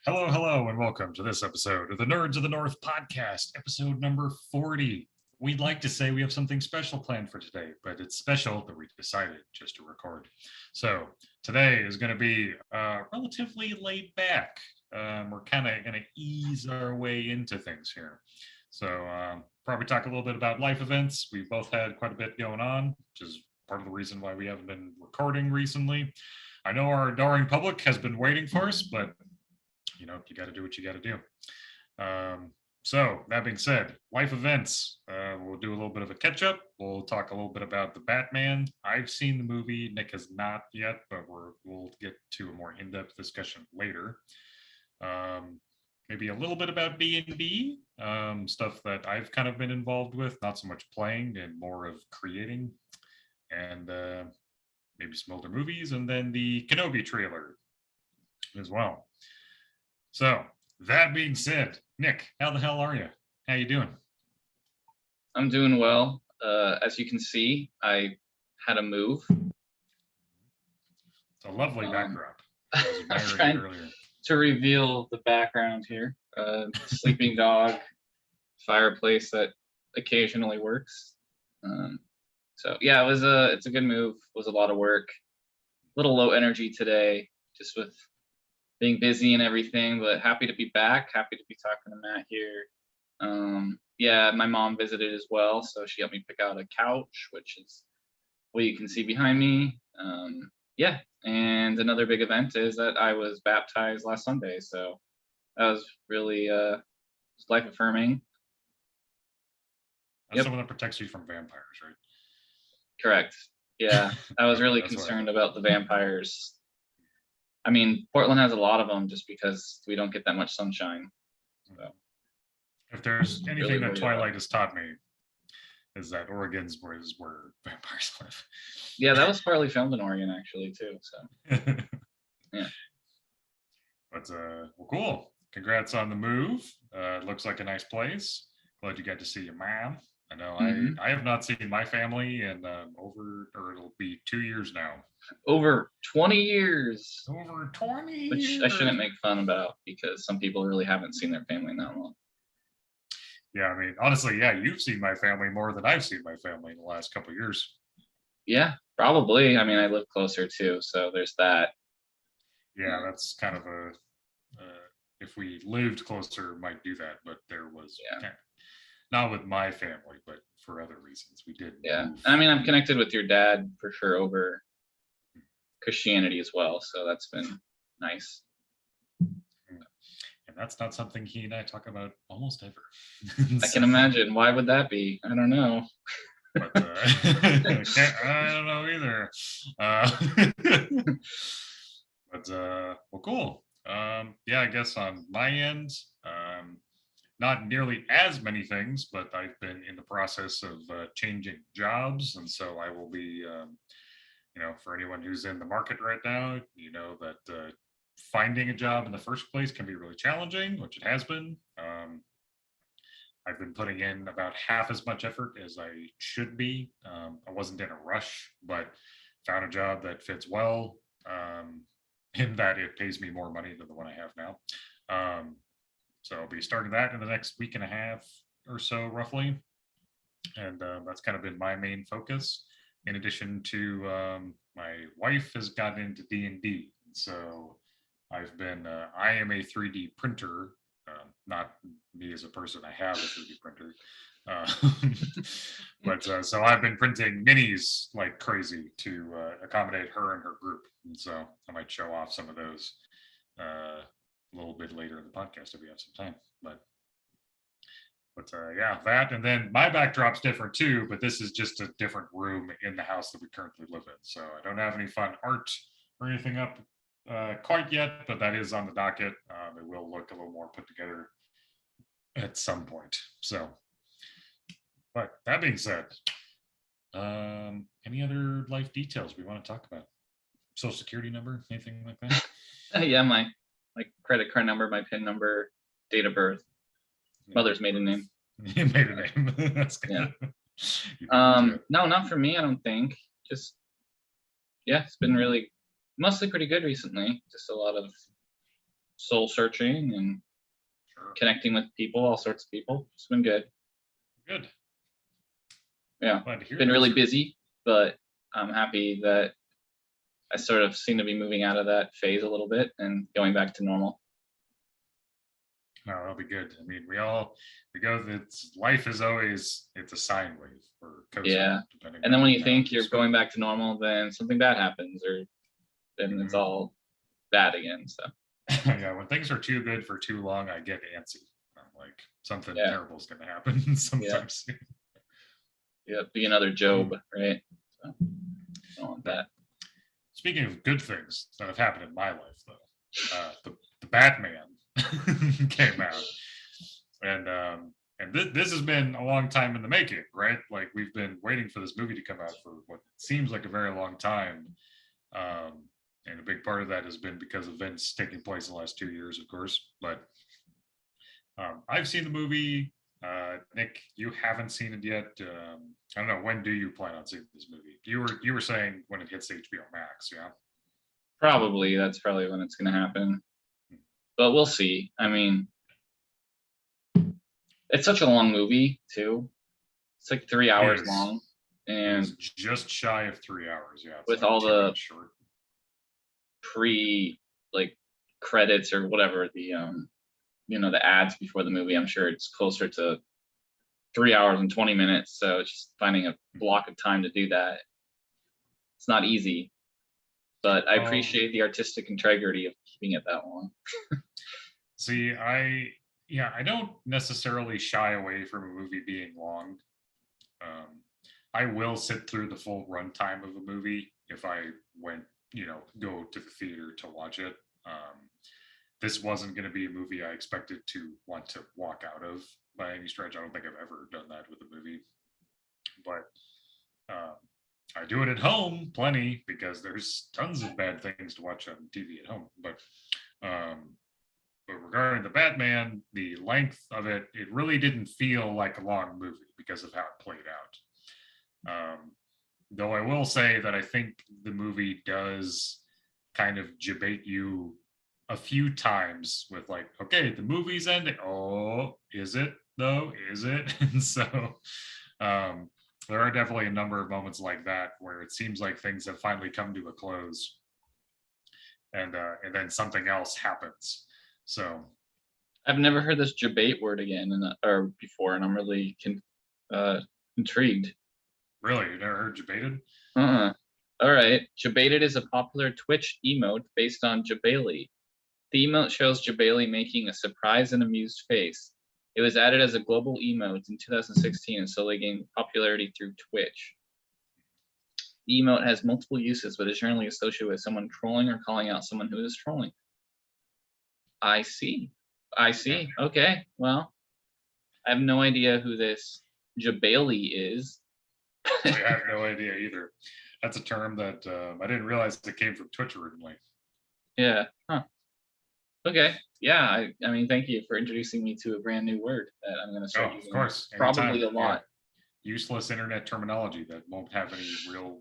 Hello, hello, and welcome to this episode of the Nerds of the North podcast, episode number 40. We'd like to say we have something special planned for today, but it's special that we decided just to record. So today is going to be relatively laid back. We're kind of going to ease our way into things here. So probably talk a little bit about life events. We've both had quite a bit going on, which is part of the reason why we haven't been recording recently. I know our adoring public has been waiting for us, but you got to do what you got to do. So that being said, life events. We'll do a little bit of a catch up. We'll talk a little bit about the Batman. I've seen the movie. Nick has not yet, but we'll get to a more in-depth discussion later. Maybe a little bit about D&D, stuff that I've kind of been involved with, not so much playing and more of creating, and maybe some older movies, and then the KENOBI trailer as well. So that being said, Nick, how the hell are you? How you doing? I'm doing well. As you can see, I had a move. It's a lovely backdrop. I was I'm trying earlier to reveal the background here. Sleeping dog, fireplace that occasionally works. So yeah, it's a good move. It was a lot of work. A little low energy today, just with being busy and everything, but happy to be back. Happy to be talking to Matt here. Yeah, my mom visited as well, so she helped me pick out a couch, which is what you can see behind me. Yeah, and another big event is that I was baptized last Sunday, so that was really life affirming. That's someone that protects you from vampires, right? Correct. Yeah, I was really concerned about the vampires. I mean, Portland has a lot of them just because we don't get that much sunshine. So. If there's anything that Twilight has taught me, is that Oregon's where vampires live. Yeah, that was partly filmed in Oregon, actually, too. So, yeah. But well, cool. Congrats on the move. It looks like a nice place. Glad you got to see your mom. I know I have not seen my family in it'll be 2 years now. Over 20 years. Over 20 Which years. I shouldn't make fun about because some people really haven't seen their family in that long. Yeah, I mean, honestly, yeah, you've seen my family more than I've seen my family in the last couple of years. Yeah, probably. I mean, I live closer too, so there's that. Yeah, that's kind of a if we lived closer, might do that, but there was not with my family, but for other reasons we did. Yeah, I mean, I'm connected with your dad for sure over Christianity as well, so that's been nice. And that's not something he and I talk about almost ever. I can imagine. Why would that be? I don't know. But I don't know either. But well, cool. Yeah, I guess on my end, not nearly as many things, but I've been in the process of changing jobs, and so I will be, for anyone who's in the market right now, you know that finding a job in the first place can be really challenging, which it has been. I've been putting in about half as much effort as I should be. I wasn't in a rush, but found a job that fits well, in that it pays me more money than the one I have now. So I'll be starting that in the next week and a half or so, roughly. And that's kind of been my main focus. In addition to my wife has gotten into D&D. So I've been, I am a 3D printer, not me as a person, I have a 3D printer. But so I've been printing minis like crazy to accommodate her and her group. And so I might show off some of those a little bit later in the podcast if we have some time. But yeah, that, and then my backdrop's different too, but this is just a different room in the house that we currently live in. So I don't have any fun art or anything up quite yet, but that is on the docket. It will look a little more put together at some point. So, but that being said, any other life details we want to talk about? Social security number, anything like that? Yeah, my credit card number, my PIN number, date of birth, mother's maiden name. Maiden name. That's good. Yeah. No, not for me. I don't think. Just yeah, it's been really mostly pretty good recently. Just a lot of soul searching and Sure. connecting with people, all sorts of people. It's been good. Good. Yeah, Glad to hear been that, really sir. busy, but I'm happy that I sort of seem to be moving out of that phase a little bit and going back to normal. No, that'll be good. I mean, we go. It's life is always it's a sine wave or cosine, Yeah. depending And then on when you how think you're spin going it. back to normal, then something bad happens, or then it's Mhm. all bad again. So Yeah, when things are too good for too long, I get antsy. I'm like, something yeah, terrible is going to happen yeah, sometime soon. yeah. Be another Job, right? So don't want No. that. Speaking of good things that have happened in my life, though, the Batman came out, and this has been a long time in the making, right? Like we've been waiting for this movie to come out for what seems like a very long time, and a big part of that has been because of events taking place in the last 2 years, of course. But I've seen the movie. Nick, you haven't seen it yet. I don't know. When do you plan on seeing this movie? You were saying when it hits HBO Max, yeah. Probably that's probably when it's going to happen, but we'll see. I mean, it's such a long movie too. It's like 3 hours It is. long, It and is just shy of 3 hours. Yeah, it's with like all 2 minutes the short. pre like credits or whatever the ads before the movie, I'm sure it's closer to 3 hours and 20 minutes. So it's just finding a block of time to do that. It's not easy, but I Well, appreciate the artistic integrity of keeping it that long. see, I don't necessarily shy away from a movie being long. Um, I will sit through the full runtime of a movie if I went, go to the theater to watch it. This wasn't going to be a movie I expected to want to walk out of by any stretch. I don't think I've ever done that with a movie, but um, I do it at home plenty because there's tons of bad things to watch on TV at home. Um, but regarding the Batman, the length of it, it really didn't feel like a long movie because of how it played out. Though I will say that I think the movie does kind of debate you a few times with like, okay, the movie's ending. Oh, is it though? Is it? And so um, there are definitely a number of moments like that where it seems like things have finally come to a close, and then something else happens. So I've never heard this debate word again or before, and I'm really intrigued. really, you never heard debated? Uh-uh. All right. Jabated is a popular Twitch emote based on Jabali. The emote shows Jabali making a surprised and amused face. It was added as a global emote in 2016 and slowly gained popularity through Twitch. The emote has multiple uses, but is generally associated with someone trolling or calling out someone who is trolling. I see. Okay. Well, I have no idea who this Jabali is. I have no idea either. That's a term that I didn't realize it came from Twitch originally. Yeah. Huh. Okay. Yeah. I mean, thank you for introducing me to a brand new word that I'm going to start using. Of course, Probably anytime. a lot. Yeah. Useless internet terminology that won't have any real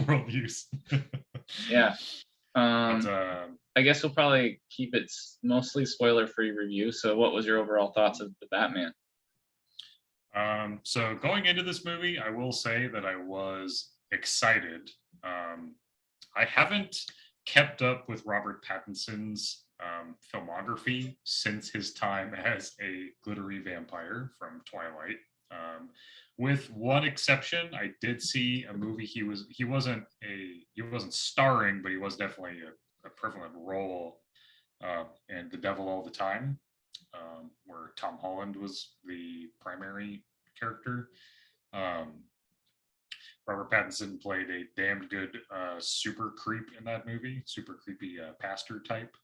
world use. Yeah. But I guess we'll probably keep it mostly spoiler-free review. So, what was your overall thoughts of the Batman? So going into this movie, I will say that I was excited. I haven't kept up with Robert Pattinson's filmography since his time as a glittery vampire from Twilight. With one exception, I did see a movie. He wasn't starring, but he was definitely a prevalent role in The Devil All the Time, where Tom Holland was the primary character. Um, Robert Pattinson played a damned good super creep in that movie, super creepy pastor type.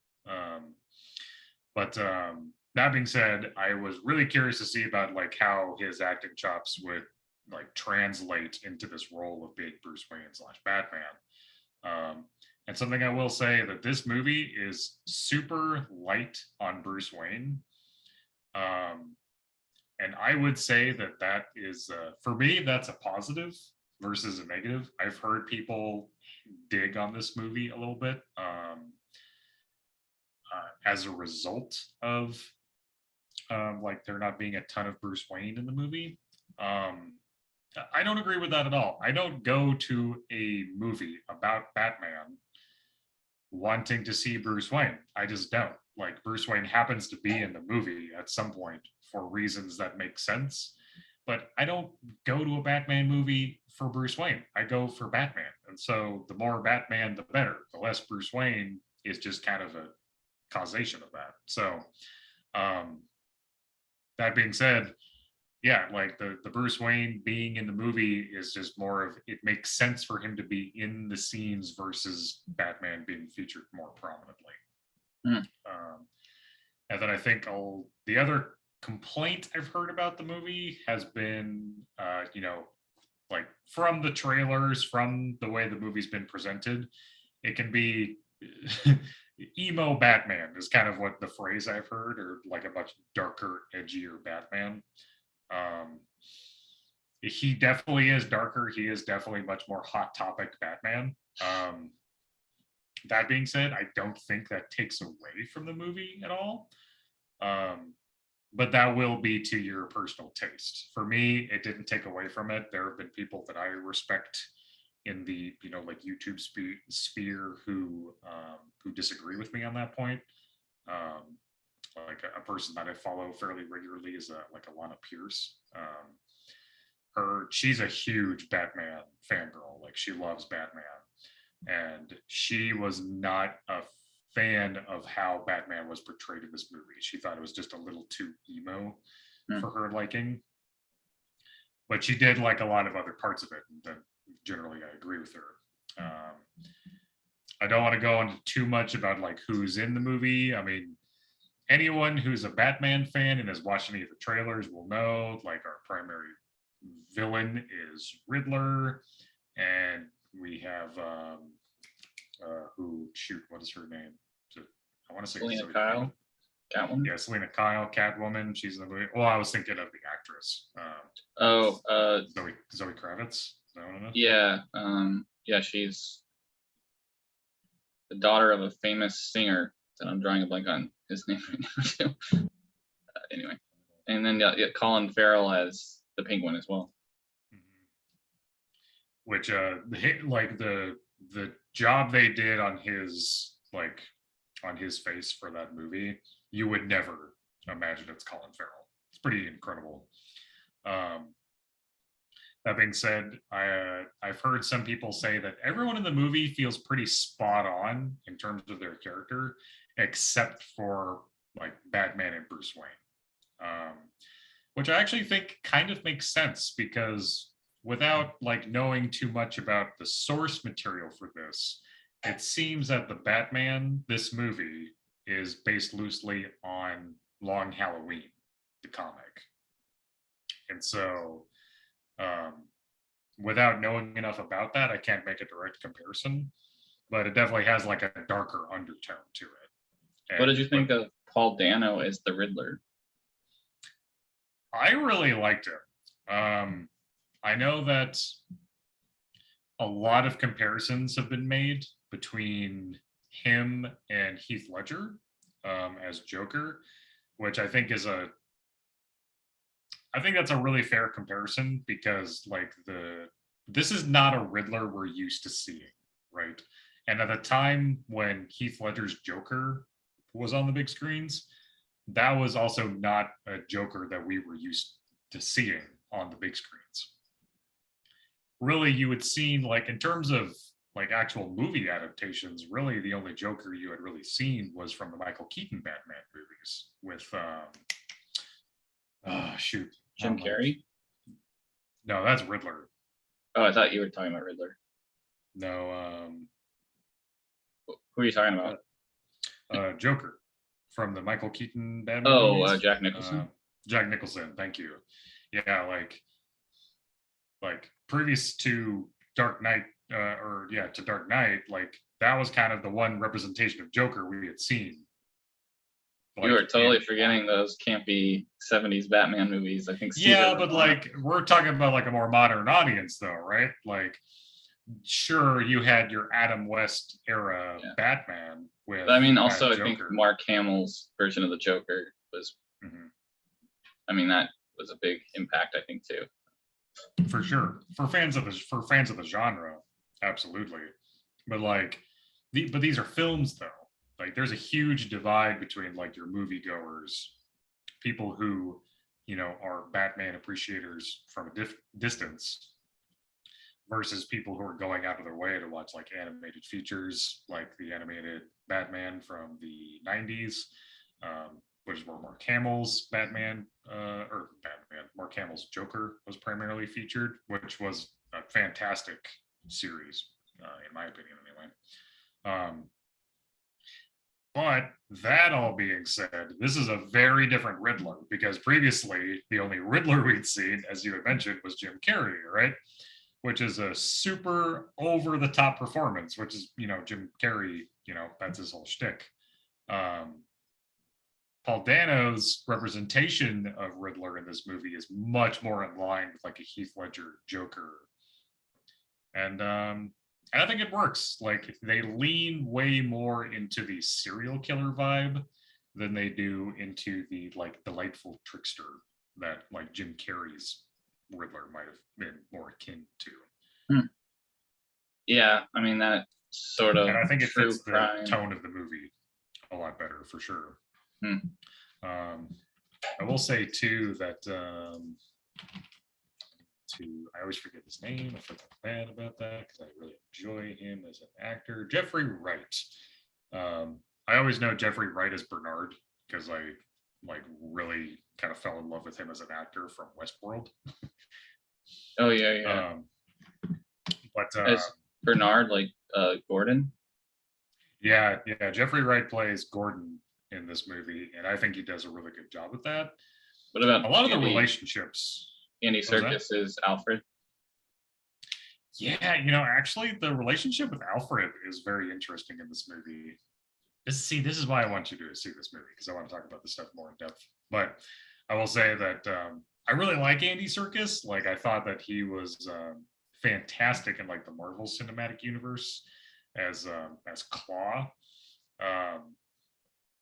But that being said, I was really curious to see about like how his acting chops would like translate into this role of being Bruce Wayne / Batman. And something I will say that this movie is super light on Bruce Wayne. And I would say that is, for me, that's a positive versus a negative. I've heard people dig on this movie a little bit. as a result of like there not being a ton of Bruce Wayne in the movie. I don't agree with that at all. I don't go to a movie about Batman wanting to see Bruce Wayne. I just don't. Like Bruce Wayne happens to be in the movie at some point for reasons that make sense. But I don't go to a Batman movie for Bruce Wayne. I go for Batman. And so the more Batman, the better. The less Bruce Wayne is just kind of a causation of that. So that being said, yeah, like the Bruce Wayne being in the movie is just more of it makes sense for him to be in the scenes versus Batman being featured more prominently. And then I think the other complaint I've heard about the movie has been, like from the trailers, from the way the movie's been presented, it can be emo Batman is kind of what the phrase I've heard, or like a much darker, edgier Batman. He definitely is darker. He is definitely much more hot topic Batman. That being said, I don't think that takes away from the movie at all. But that will be to your personal taste. For me, it didn't take away from it. There have been people that I respect in the like YouTube sphere who disagree with me on that point. Like a person that I follow fairly regularly is like Alana Pierce. She's a huge Batman fangirl. Like she loves Batman, and she was not a fan of how Batman was portrayed in this movie. She thought it was just a little too emo for her liking. But she did like a lot of other parts of it, and then generally I agree with her. I don't want to go into too much about like who's in the movie. I mean, anyone who's a Batman fan and has watched any of the trailers will know like our primary villain is Riddler, and we have what is her name? I want to say Selena Kyle, Catwoman. Yeah, Selena Kyle, Catwoman. She's in the movie. Well, I was thinking of the actress. Zoe Kravitz. Is that what it is? Yeah, yeah, she's the daughter of a famous singer that I'm drawing a blank on his name right now too. Anyway, and then Colin Farrell as the Penguin as well. Which like the job they did on his face for that movie, you would never imagine it's Colin Farrell. It's pretty incredible. That being said, I've heard some people say that everyone in the movie feels pretty spot on in terms of their character, except for like Batman and Bruce Wayne, which I actually think kind of makes sense because without like knowing too much about the source material for this, it seems that the Batman, this movie, is based loosely on Long Halloween, the comic. And so without knowing enough about that, I can't make a direct comparison, but it definitely has like a darker undertone to it. And what did you think of Paul Dano as the Riddler? I really liked it. I know that a lot of comparisons have been made between him and Heath Ledger as Joker, which I think that's a really fair comparison because like this is not a Riddler we're used to seeing, right? And at the time when Heath Ledger's Joker was on the big screens, that was also not a Joker that we were used to seeing on the big screens. Really, you had seen like in terms of like actual movie adaptations, really the only Joker you had really seen was from the Michael Keaton Batman movies with Jim Carrey? No, that's Riddler. Oh, I thought you were talking about Riddler. No, who are you talking about? Joker from the Michael Keaton Batman movies. Jack Nicholson. Jack Nicholson, thank you. Yeah, like previous to Dark Knight, to Dark Knight, like that was kind of the one representation of Joker we had seen. Like, you were totally forgetting those campy 70s Batman movies. I think. Yeah, but like we're talking about like a more modern audience, though, right? Like, sure, you had your Adam West era Batman, with But I mean, that also, I think Joker. Mark Hamill's version of the Joker was, Mhm. I mean, that was a big impact, I think, too. For sure, for fans of the genre, absolutely. But like, but these are films though. Like, there's a huge divide between like your moviegoers, people who, are Batman appreciators from a distance, versus people who are going out of their way to watch like animated features, like the animated Batman from the '90s, which is where Mark Hamill's Batman, Mark Hamill's Joker was primarily featured, which was a fantastic series, in my opinion, anyway. But that all being said, this is a very different Riddler, because previously the only Riddler we'd seen, as you had mentioned, was Jim Carrey, right? Which is a super over the top performance, which is, Jim Carrey, that's his whole shtick. Paul Dano's representation of Riddler in this movie is much more in line with like a Heath Ledger Joker. And I think it works. Like, they lean way more into the serial killer vibe than they do into the like delightful trickster that like Jim Carrey's Riddler might have been more akin to. Yeah, I mean, that sort of, and I think it true fits the crime. tone of the movie a lot better, for sure. Hmm. I will say too that I always forget his name. I feel bad about that because I really enjoy him as an actor. Jeffrey Wright. I always know Jeffrey Wright as Bernard because I like really kind of fell in love with him as an actor from Westworld. Oh yeah. But as Bernard, like Gordon. Yeah, Jeffrey Wright plays Gordon in this movie, and I think he does a really good job with that. What about a lot of the relationships? Andy Serkis is Alfred. Yeah, actually, the relationship with Alfred is very interesting in this movie. This is why I want you to see this movie, because I want to talk about this stuff more in depth. But I will say that I really like Andy Serkis. Like, I thought that he was fantastic in like the Marvel Cinematic Universe as Claw.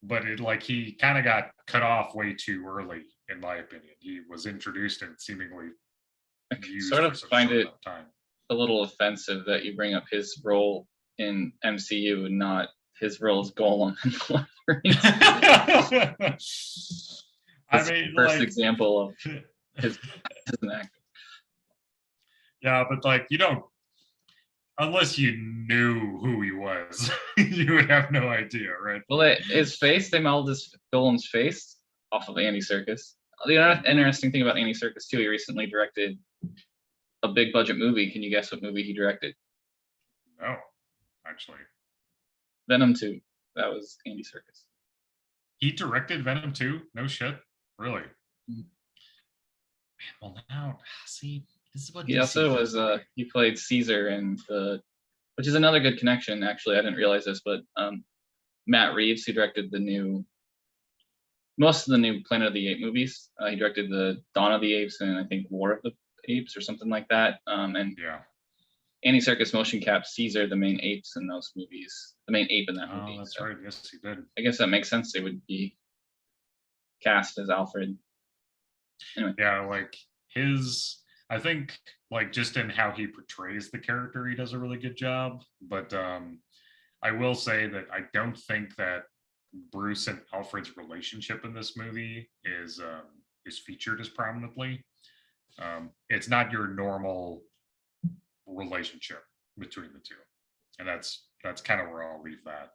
But he kind of got cut off way too early, in my opinion. He was introduced and seemingly used sort of find it time. A little offensive that you bring up his role in MCU and not his role as Golem in Wolverine. I mean, first example of his as an actor. Yeah, but like, you don't, unless you knew who he was, you would have no idea, right? Well, his face, they modeled his Golem's face off of Andy Serkis. The interesting thing about Andy Serkis too, he recently directed a big budget movie. Can you guess what movie he directed? No, actually. Venom 2. That was Andy Serkis. He directed Venom 2? No shit. Really? Mm-hmm. Well, now, see, this is what he also was. He played Caesar in which is another good connection. Actually, I didn't realize this, but Matt Reeves, who directed most of the new Planet of the Apes movies. He directed the Dawn of the Apes and I think War of the Apes or something like that. And yeah, Andy Serkis motion capped Caesar, the main apes in those movies. The main ape in that movie. Oh, that's right. Yes, he did. I guess that makes sense. They would be cast as Alfred. Anyway. Yeah, like I think like just in how he portrays the character, he does a really good job. But I will say that I don't think that Bruce and Alfred's relationship in this movie is featured as prominently. It's not your normal relationship between the two, and that's kind of where I'll leave that.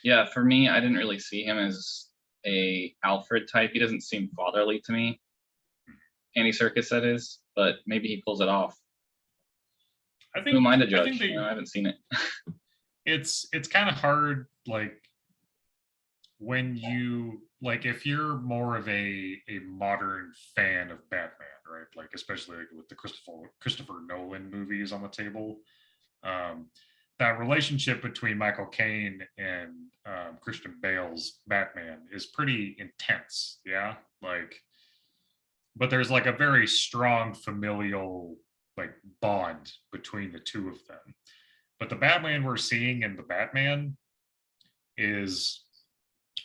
Yeah, for me, I didn't really see him as a Alfred type. He doesn't seem fatherly to me. Andy Serkis, that is, but maybe he pulls it off. Who am I to judge? I haven't seen it. It's kind of hard, like when you like if you're more of a modern fan of Batman, right? Like especially with the Christopher Nolan movies on the table, that relationship between Michael Caine and Christian Bale's Batman is pretty intense, yeah. Like, but there's like a very strong familial like bond between the two of them. But the Batman we're seeing in the Batman is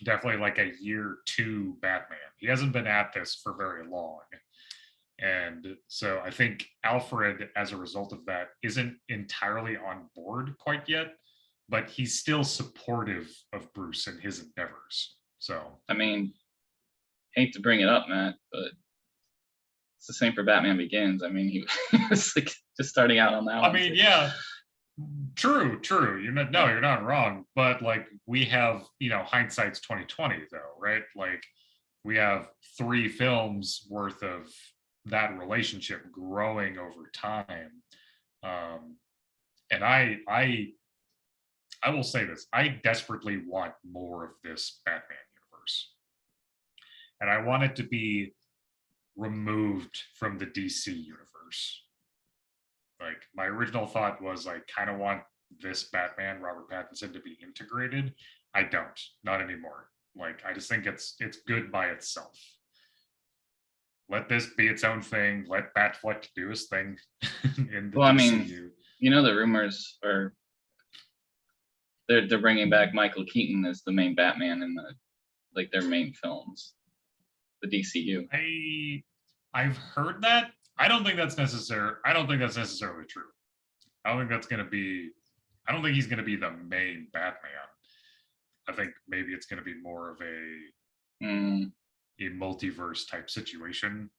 definitely like a year two Batman. He hasn't been at this for very long. And so I think Alfred, as a result of that, isn't entirely on board quite yet, but he's still supportive of Bruce and his endeavors. So, I mean, hate to bring it up, Matt, but it's the same for Batman Begins. I mean, he was like just starting out on that one. I mean, yeah, true. You're not, no, you're not wrong. But like, we have, hindsight's 2020, though, right? Like, we have 3 films worth of that relationship growing over time. And I will say this: I desperately want more of this Batman universe, and I want it to be removed from the DC universe. Like, my original thought was I kind of want this Batman, Robert Pattinson, to be integrated. I don't, not anymore. Like, I just think it's good by itself. Let this be its own thing. Let Batfleck do his thing in the Well, I DCU. mean, the rumors are they're bringing back Michael Keaton as the main Batman in their main films, the DCU. I've heard that. I don't think that's necessary. I don't think that's necessarily true. I don't think that's going to be. I don't think he's going to be the main Batman. I think maybe it's going to be more of a multiverse type situation,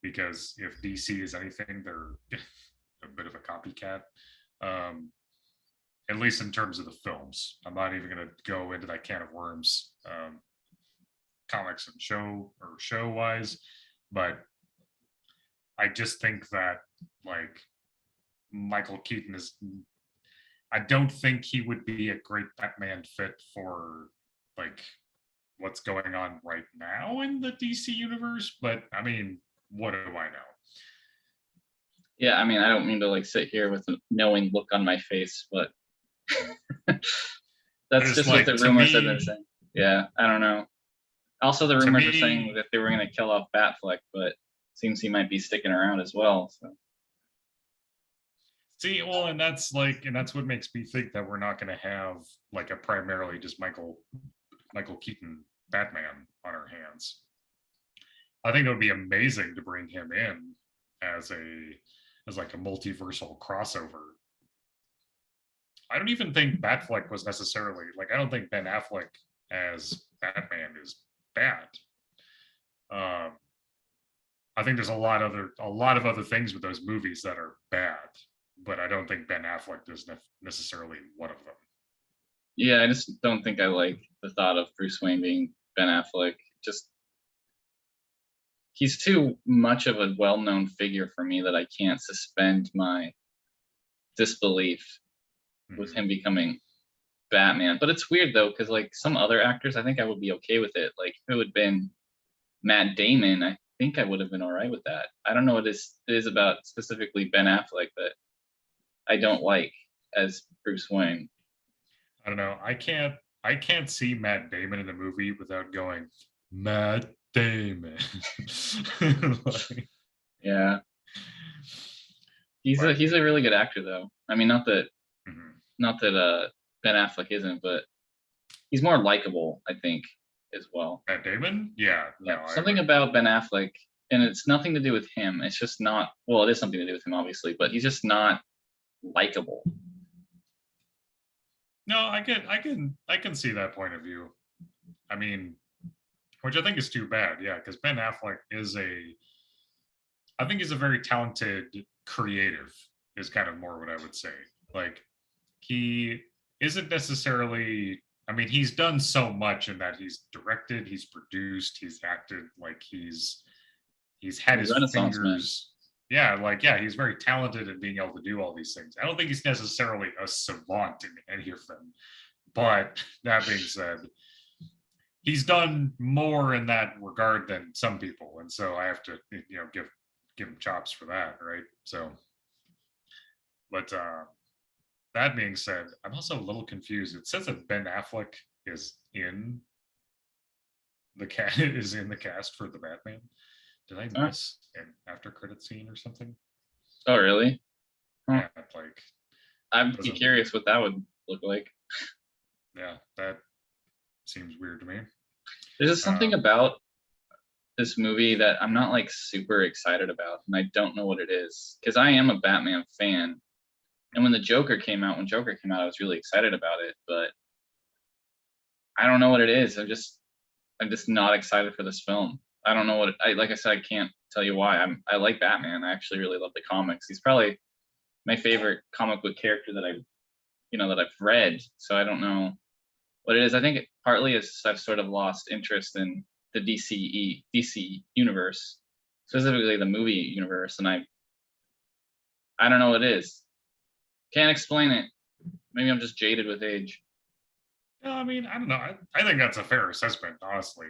because if DC is anything, they're a bit of a copycat. At least in terms of the films. I'm not even going to go into that can of worms, comics and show wise, but I just think that, like, Michael Keaton is. I don't think he would be a great Batman fit for, like, what's going on right now in the DC universe. But I mean, what do I know? Yeah, I mean, I don't mean to like sit here with a knowing look on my face, but that's just like, what the rumors have been saying. Yeah, I don't know. Also, the rumors are saying that they were going to kill off Batfleck, but seems he might be sticking around as well. So. See, well, and that's what makes me think that we're not going to have like a primarily just Michael Keaton Batman on our hands. I think it would be amazing to bring him in as like a multiversal crossover. I don't even think Batfleck was necessarily like. I don't think Ben Affleck as Batman is bad. I think there's a lot of other things with those movies that are bad, but I don't think Ben Affleck is necessarily one of them. Yeah, I just don't think I like the thought of Bruce Wayne being Ben Affleck. Just he's too much of a well-known figure for me that I can't suspend my disbelief with him becoming Batman. But it's weird though, because like some other actors, I think I would be okay with it. Like if it would have been Matt Damon, I think I would have been all right with that. I don't know what it is about specifically Ben Affleck that I don't like as Bruce Wayne. I don't know. I can't see Matt Damon in a movie without going, Matt Damon. Like, yeah. He's a really good actor though. I mean, not that Ben Affleck isn't, but he's more likable, I think, as well. Matt Damon? Yeah. No, something about Ben Affleck, and it's nothing to do with him. It's just not. Well, it is something to do with him, obviously, but he's just not likable. No, I can see that point of view. I mean, which I think is too bad. Yeah, because Ben Affleck I think he's a very talented creative. Is kind of more what I would say. Like, he isn't necessarily. I mean, he's done so much in that he's directed, he's produced, he's acted. Like he's had his fingers. Man. Yeah, he's very talented in being able to do all these things. I don't think he's necessarily a savant in any of them. But that being said, he's done more in that regard than some people, and so I have to, give him chops for that, right? So, but that being said, I'm also a little confused. It says that Ben Affleck is in the cast for the Batman. Did I miss an after credit scene or something? Oh, really? Yeah, like I'm curious what that would look like. Yeah, that seems weird to me. There's just something Um, about this movie that I'm not like super excited about, and I don't know what it is because I am a Batman fan. And when Joker came out, I was really excited about it, but I don't know what it is. I'm just not excited for this film. I don't know like I said, I can't tell you why. I like Batman. I actually really love the comics. He's probably my favorite comic book character that I've read. So I don't know what it is. I think it partly is I've sort of lost interest in the DC universe, specifically the movie universe, and I don't know what it is. Can't explain it. Maybe I'm just jaded with age. no, I mean, I don't know. I think that's a fair assessment, honestly.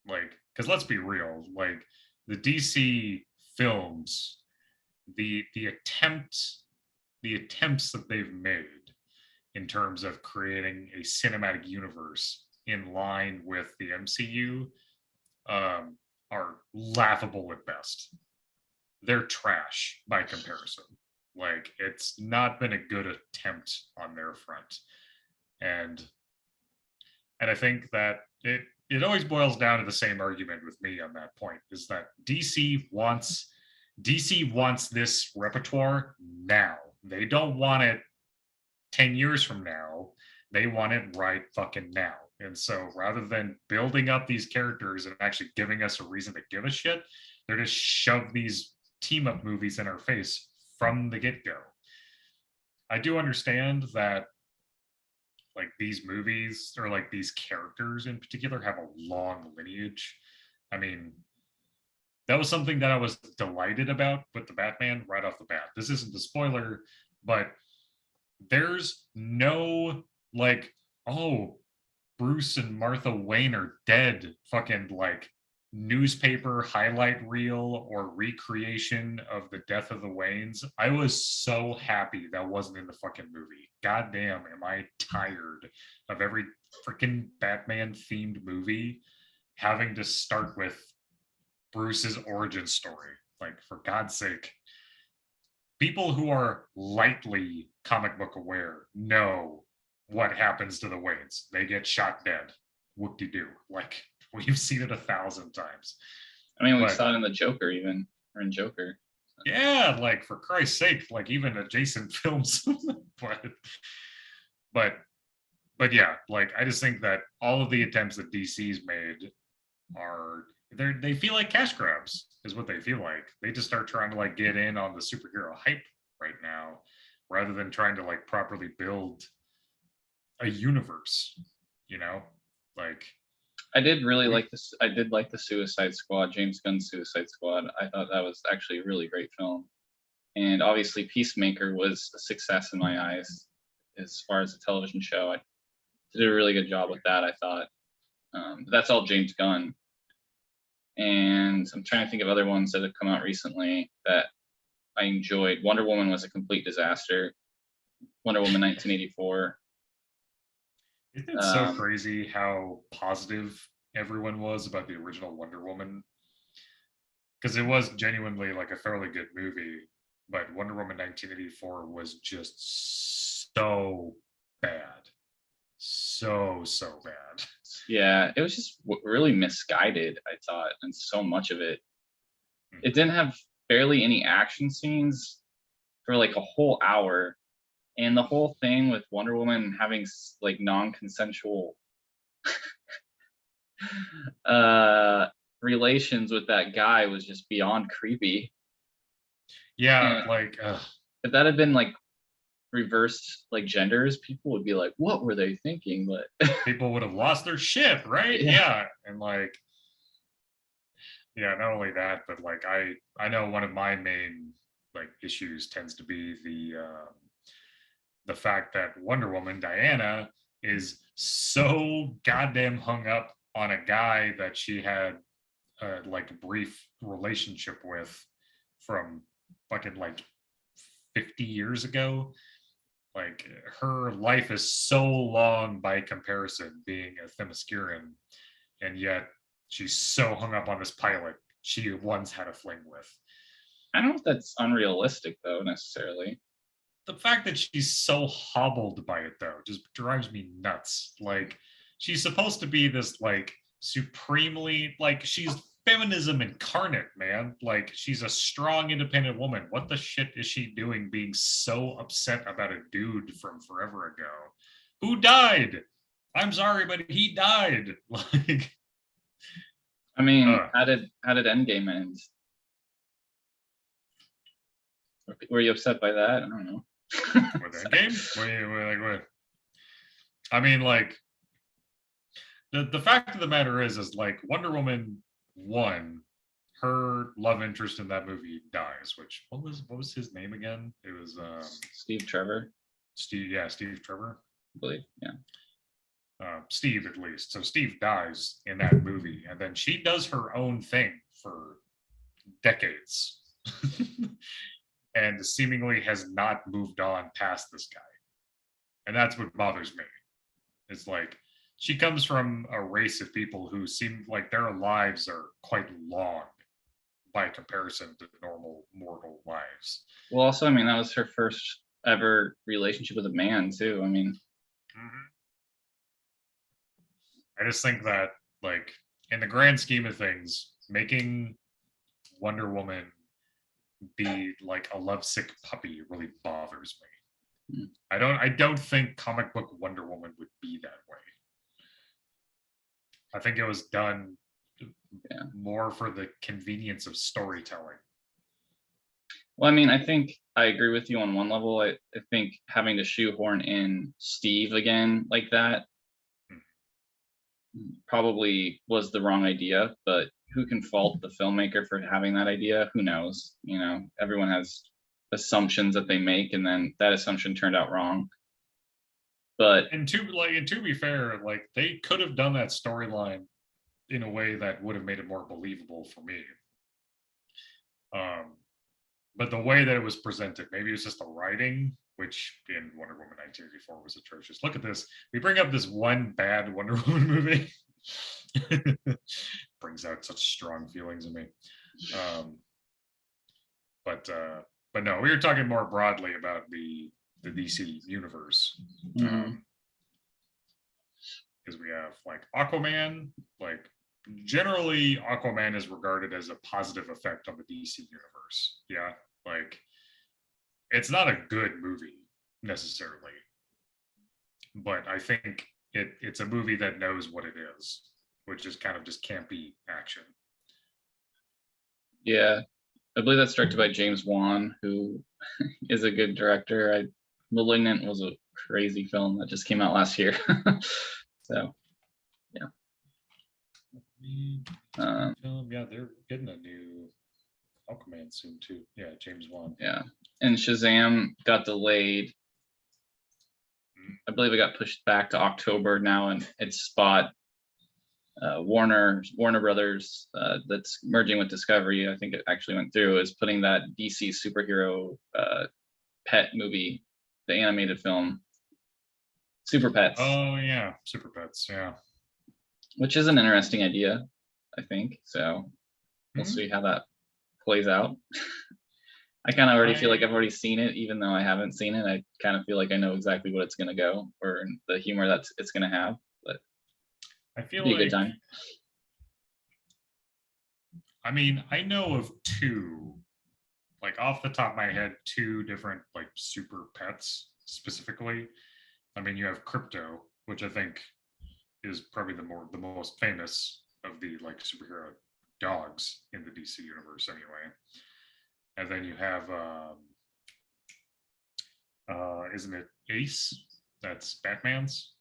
Like, because let's be real, like the DC films, the attempts that they've made in terms of creating a cinematic universe in line with the MCU are laughable at best. They're trash by comparison. Like, it's not been a good attempt on their front, and I think that it always boils down to the same argument with me on that point, is that DC wants this repertoire now. They don't want it 10 years from now. They want it right fucking now. And so rather than building up these characters and actually giving us a reason to give a shit, they're just shove these team up movies in our face from the get go. I do understand that like these movies or like these characters in particular have a long lineage. I mean, that was something that I was delighted about with the Batman right off the bat. This isn't a spoiler, but there's no like, oh, Bruce and Martha Wayne are dead fucking like newspaper highlight reel or recreation of the death of the Waynes. I was so happy that wasn't in the fucking movie. God damn, am I tired of every freaking Batman themed movie having to start with Bruce's origin story. Like, for God's sake, people who are lightly comic book aware know what happens to the Waynes. They get shot dead. Whoop de doo. Like, we've seen it 1,000 times. I mean, we But saw it in the Joker, even or in Joker. yeah, like for Christ's sake, like even adjacent films. but but but yeah, like I just think that all of the attempts that DC's made are they feel like cash grabs is what they feel like. They just start trying to like get in on the superhero hype right now rather than trying to like properly build a universe, you know? Like I did really like this. I did like the Suicide Squad, James Gunn's Suicide Squad. I thought that was actually a really great film. And obviously, Peacemaker was a success in my eyes as far as a television show. I did a really good job with that, I thought. But that's all James Gunn. And I'm trying to think of other ones that have come out recently that I enjoyed. Wonder Woman was a complete disaster. Wonder Woman 1984. isn't it so crazy how positive everyone was about the original Wonder Woman? Because it was genuinely like a fairly good movie, but Wonder Woman 1984 was just so bad. So bad. Yeah, it was just really misguided, I thought, and so much of it. It didn't have barely any action scenes for like a whole hour. And the whole thing with Wonder Woman having like non-consensual relations with that guy was just beyond creepy. Yeah, And like if that had been like reversed like genders, people would be like, what were they thinking? But people would have lost their shit, right? yeah. Yeah. And like, yeah, not only that, but like I know one of my main like issues tends to be the fact that Wonder Woman Diana is so goddamn hung up on a guy that she had like a brief relationship with from fucking like 50 years ago. Like her life is so long by comparison being a Themysciran, and yet she's so hung up on this pilot she once had a fling with. I don't know if that's unrealistic though, necessarily. the fact that she's so hobbled by it though just drives me nuts. Like she's supposed to be this like supremely like she's feminism incarnate, man. Like she's a strong independent woman. What the shit is she doing being so upset about a dude from forever ago who died? I'm sorry, but he died. Like I mean, how did Endgame end? Were you upset by that? I don't know. With Endgame? What? I mean, like the fact of the matter is like Wonder Woman 1, her love interest in that movie dies. Which what was his name again? It was Steve Trevor. Steve Trevor. I believe, yeah. Steve at least. So Steve dies in that movie, and then she does her own thing for decades, and seemingly has not moved on past this guy. And that's what bothers me. It's like she comes from a race of people who seem like their lives are quite long by comparison to normal mortal lives. Well, also, I mean, that was her first ever relationship with a man, too. I mean, I just think that, like, in the grand scheme of things, making Wonder Woman be like a lovesick puppy really bothers me. I don't think comic book Wonder Woman would be that way. I think it was done more for the convenience of storytelling. Well, I mean, I think I agree with you on one level. I think having to shoehorn in Steve again like that probably was the wrong idea, but who can fault the filmmaker for having that idea? Who knows? You know, everyone has assumptions that they make, and then that assumption turned out wrong. But and to be fair, like they could have done that storyline in a way that would have made it more believable for me. But the way that it was presented, maybe it was just the writing, which in Wonder Woman 1984 was atrocious. Look at this. We bring up this one bad Wonder Woman movie. Brings out such strong feelings in me. But no, we were talking more broadly about the DC universe. Because we have like Aquaman, like generally Aquaman is regarded as a positive effect on the DC universe. Yeah. Like it's not a good movie necessarily, but I think it's a movie that knows what it is, which is kind of just campy action. Yeah, I believe that's directed by James Wan, who is a good director. Malignant was a crazy film that just came out last year. So, yeah. Yeah, they're getting a new Aquaman soon too. Yeah, James Wan. Yeah, and Shazam got delayed. I believe it got pushed back to October now, and its spot. Warner Brothers, that's merging with Discovery. I think it actually went through. Is putting that DC superhero pet movie, the animated film, Super Pets. Oh yeah, Super Pets. Yeah, which is an interesting idea, I think. So we'll see how that plays out. I kind of already feel like I've already seen it, even though I haven't seen it. I kind of feel like I know exactly what it's going to go, or the humor that it's going to have. But I feel like a good time. I mean, I know of two, like off the top of my head, two different like super pets specifically. I mean, you have Crypto, which I think is probably the most famous of the like superhero dogs in the DC universe, anyway. And then you have, isn't it Ace? That's Batman's.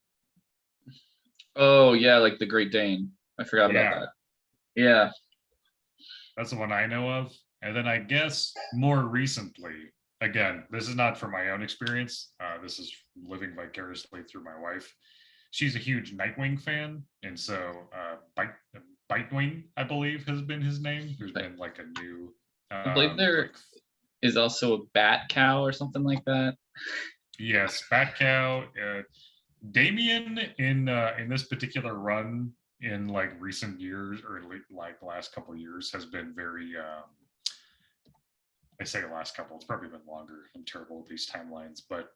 Oh yeah, like the Great Dane. I forgot about that. Yeah, that's the one I know of. And then I guess more recently, again, this is not from my own experience. This is living vicariously through my wife. She's a huge Nightwing fan, and so Bitewing, I believe, has been his name. There's been like a new. I believe there is also a Bat Cow or something like that. Yes, Bat Cow. Damien in this particular run in like recent years or like last couple of years has been very I say the last couple, it's probably been longer. I'm terrible with these timelines, but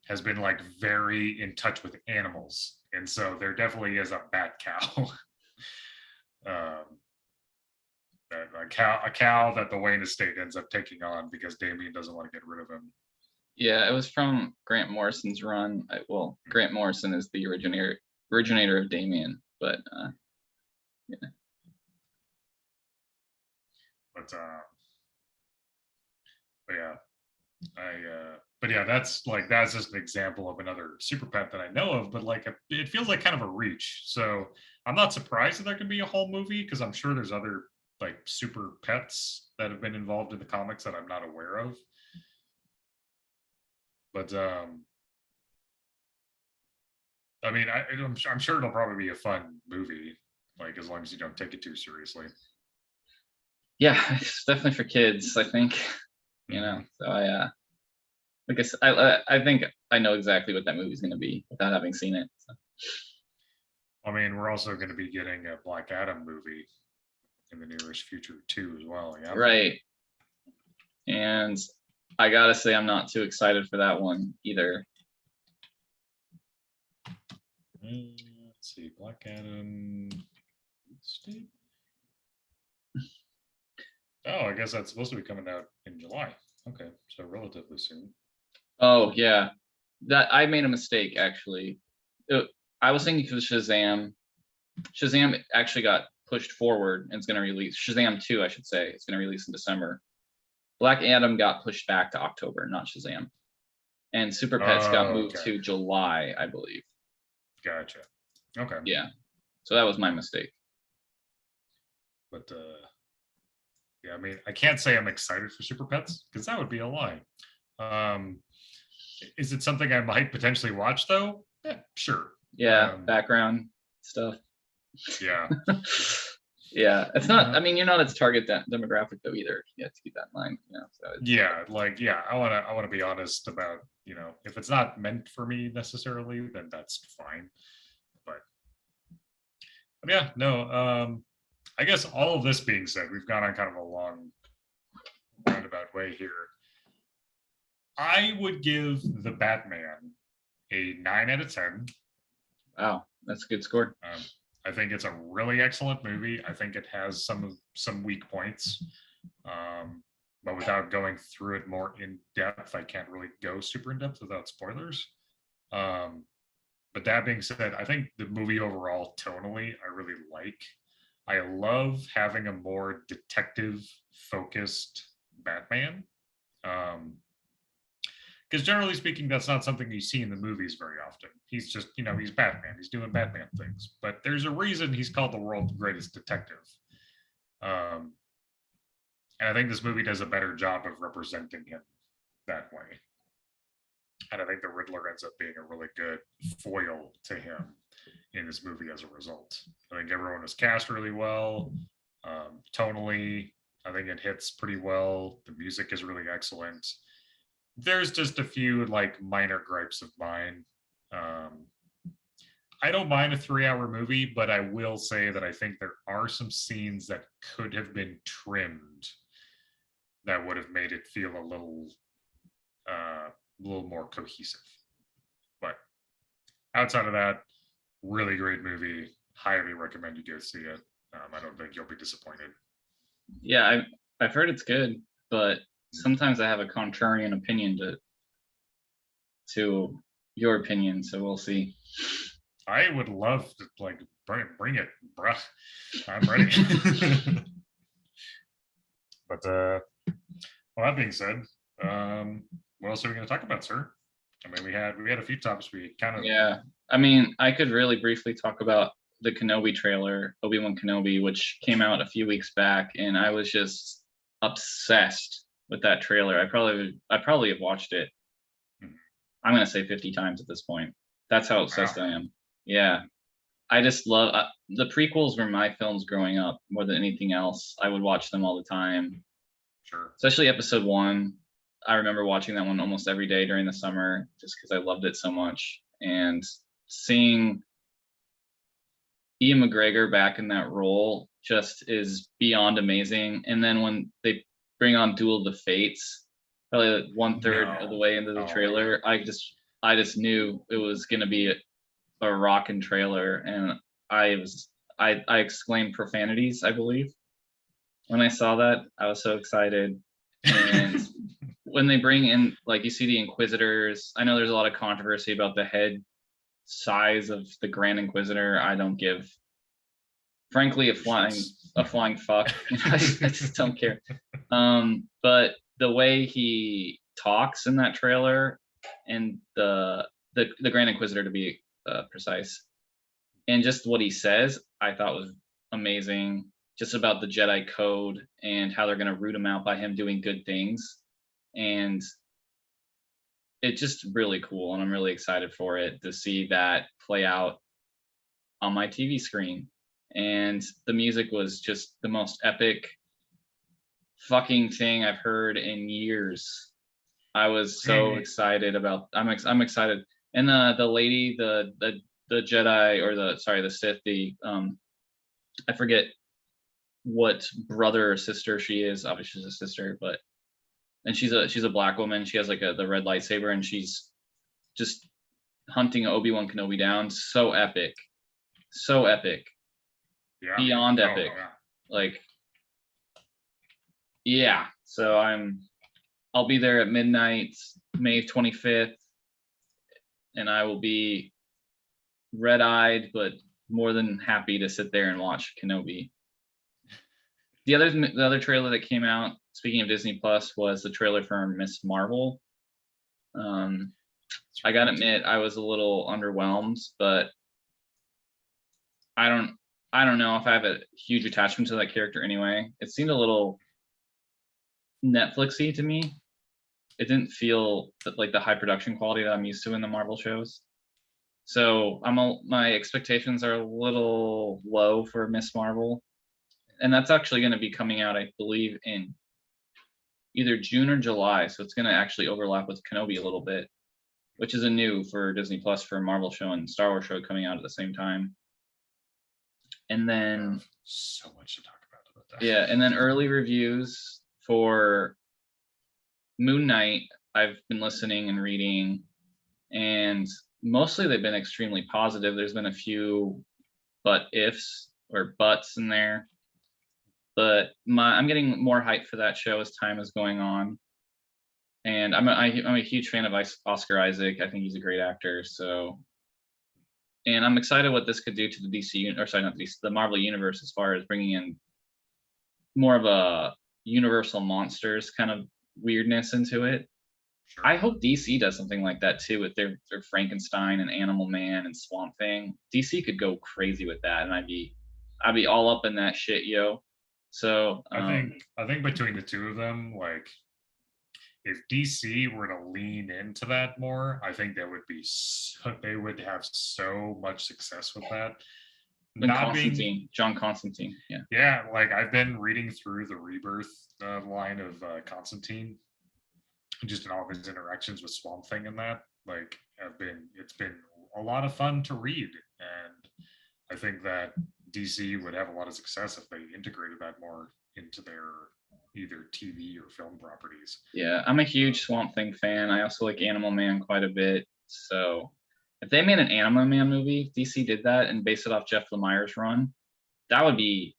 has been like very in touch with animals. And so there definitely is a bat cow. um, a cow that the Wayne estate ends up taking on because Damien doesn't want to get rid of him. Yeah, it was from Grant Morrison's run. Well, Grant Morrison is the originator of Damien, but yeah. But yeah, but yeah, that's just an example of another super pet that I know of. But like, it feels like kind of a reach. So I'm not surprised that there can be a whole movie because I'm sure there's other like super pets that have been involved in the comics that I'm not aware of. But I mean, I'm sure it'll probably be a fun movie, like as long as you don't take it too seriously. Yeah, it's definitely for kids, I think. You know, so I guess I think I know exactly what that movie's going to be without having seen it. So. I mean, we're also going to be getting a Black Adam movie in the nearest future too, as well. Yeah. Right. And I gotta say, I'm not too excited for that one either. Let's see, Black Adam. Oh, I guess that's supposed to be coming out in July. Okay, so relatively soon. Oh yeah, that I made a mistake actually. I was thinking for the Shazam. Shazam actually got pushed forward and it's going to release. Shazam 2, I should say, it's going to release in December. Black Adam got pushed back to October, not Shazam. And Super Pets got moved to July, I believe. Gotcha. Okay. Yeah. So that was my mistake. But yeah, I mean, I can't say I'm excited for Super Pets because that would be a lie. Is it something I might potentially watch though? Yeah, sure. Yeah, background stuff. Yeah. Yeah, it's not. I mean, you're not its target demographic though either. You have to keep that in mind. You know, so yeah, like I want to be honest about, you know, if it's not meant for me necessarily, then that's fine. But yeah, no. I guess all of this being said, we've gone on kind of a long roundabout way here. I would give The Batman a 9 out of 10. Wow, that's a good score. I think it's a really excellent movie. I think it has some weak points, but without going through it more in depth, I can't really go super in depth without spoilers. But that being said, I think the movie overall, tonally, I really like. I love having a more detective-focused Batman. Because generally speaking, that's not something you see in the movies very often. He's just, you know, he's Batman. He's doing Batman things. But there's a reason he's called the world's greatest detective. And I think this movie does a better job of representing him that way. And I think the Riddler ends up being a really good foil to him in this movie as a result. I think everyone was cast really well. Tonally, I think it hits pretty well. The music is really excellent. There's just a few like minor gripes of mine. I don't mind a 3-hour movie, but I will say that I think there are some scenes that could have been trimmed that would have made it feel a little more cohesive. But outside of that, really great movie. Highly recommend you go see it. I don't think you'll be disappointed. Yeah, I've heard it's good, but sometimes I have a contrarian opinion to your opinion, so we'll see. I would love to like bring it, bruh. I'm ready. But well, that being said, what else are we going to talk about, sir? I mean, we had a few topics we kind of. Yeah, I mean, I could really briefly talk about the Kenobi trailer, Obi-Wan Kenobi, which came out a few weeks back, and I was just obsessed with that trailer. I probably have watched it. I'm gonna say 50 times at this point. That's how obsessed I am. Yeah, I just love the prequels were my films growing up more than anything else. I would watch them all the time. Sure. Especially episode 1. I remember watching that one almost every day during the summer just because I loved it so much. And seeing Ian McGregor back in that role just is beyond amazing. And then when they bring on Duel of the Fates, probably like 1/3 of the way into the trailer, I just knew it was gonna be a rockin' trailer, and I exclaimed profanities, I believe. When I saw that, I was so excited. And when they bring in, like, you see the Inquisitors, I know there's a lot of controversy about the head size of the Grand Inquisitor. I don't give, frankly, a flying fuck. I just don't care. But the way he talks in that trailer, and the Grand Inquisitor, to be precise, and just what he says, I thought was amazing. Just about the Jedi code and how they're going to root him out by him doing good things, and it's just really cool. And I'm really excited for it to see that play out on my TV screen. And the music was just the most epic fucking thing I've heard in years. I was so excited about. I'm excited. And the lady, the Jedi, or the Sith, I forget what brother or sister she is. Obviously she's a sister, but and she's a black woman. She has like the red lightsaber, and she's just hunting Obi-Wan Kenobi down. So epic. Yeah. Beyond epic. Yeah. Like, yeah. So I'll be there at midnight, May 25th, and I will be red-eyed but more than happy to sit there and watch Kenobi. The other trailer that came out, speaking of Disney Plus, was the trailer for Miss Marvel. I gotta admit, I was a little underwhelmed, but I don't know if I have a huge attachment to that character anyway. It seemed a little Netflixy to me. It didn't feel like the high production quality that I'm used to in the Marvel shows. So my expectations are a little low for Miss Marvel. And that's actually going to be coming out, I believe, in either June or July. So it's going to actually overlap with Kenobi a little bit, which is a new for Disney Plus for a Marvel show and Star Wars show coming out at the same time. And then so much to talk about that. Yeah, and then early reviews for Moon Knight, I've been listening and reading, and mostly they've been extremely positive. There's been a few ifs or buts in there. But I'm getting more hype for that show as time is going on, and I'm a huge fan of Oscar Isaac. I think he's a great actor. So, and I'm excited what this could do to the DC, or sorry, not the DC, the Marvel universe, as far as bringing in more of a Universal monsters kind of weirdness into it. Sure. I hope DC does something like that too, with their Frankenstein and Animal Man and Swamp Thing. DC could go crazy with that, and I'd be all up in that shit, yo. So I think between the two of them, like, if DC were to lean into that more, I think they would have so much success with that. John Constantine, yeah. Yeah, like, I've been reading through the Rebirth line of Constantine, just in all of his interactions with Swamp Thing and that. Like, it's been a lot of fun to read, and I think that DC would have a lot of success if they integrated that more into their either TV or film properties. Yeah, I'm a huge Swamp Thing fan. I also like Animal Man quite a bit. So if they made an Animal Man movie, DC did that, and based it off Jeff Lemire's run, that would be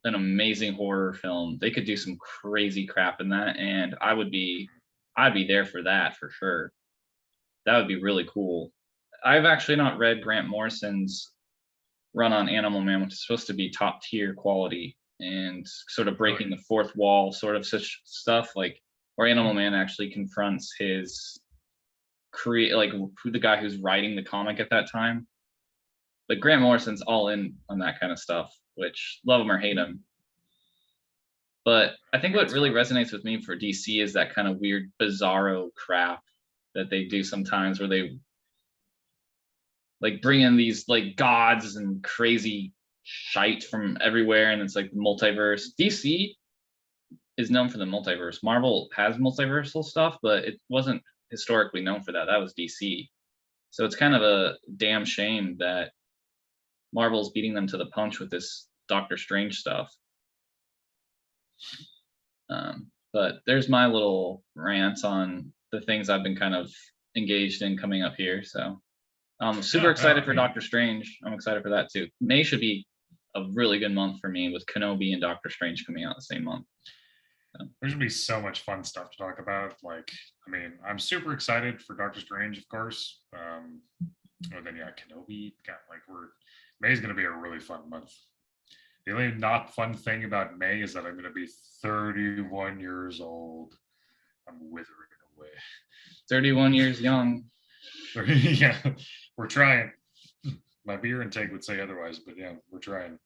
an amazing horror film. They could do some crazy crap in that, and I'd be there for that for sure. That would be really cool. I've actually not read Grant Morrison's run on Animal Man, which is supposed to be top tier quality and sort of breaking the fourth wall sort of such stuff, like where Animal Man actually confronts his the guy who's writing the comic at that time. But Grant Morrison's all in on that kind of stuff, which love him or hate him. But I think what really resonates with me for DC is that kind of weird bizarro crap that they do sometimes, where they like bring in these like gods and crazy shite from everywhere, and it's like the multiverse. DC is known for the multiverse. Marvel has multiversal stuff, but it wasn't historically known for that. That was DC. So it's kind of a damn shame that Marvel's beating them to the punch with this Doctor Strange stuff. But there's my little rants on the things I've been kind of engaged in coming up here. So I'm super Yeah, no, excited I for mean, Doctor Strange. I'm excited for that too. May should be a really good month for me with Kenobi and Doctor Strange coming out the same month. So, there's gonna be so much fun stuff to talk about. Like, I mean, I'm super excited for Doctor Strange, of course. And then yeah, Kenobi. Got like May's gonna be a really fun month. The only not fun thing about May is that I'm gonna be 31 years old. I'm withering away. 31 years young. Yeah, we're trying. My beer intake would say otherwise, but yeah, we're trying.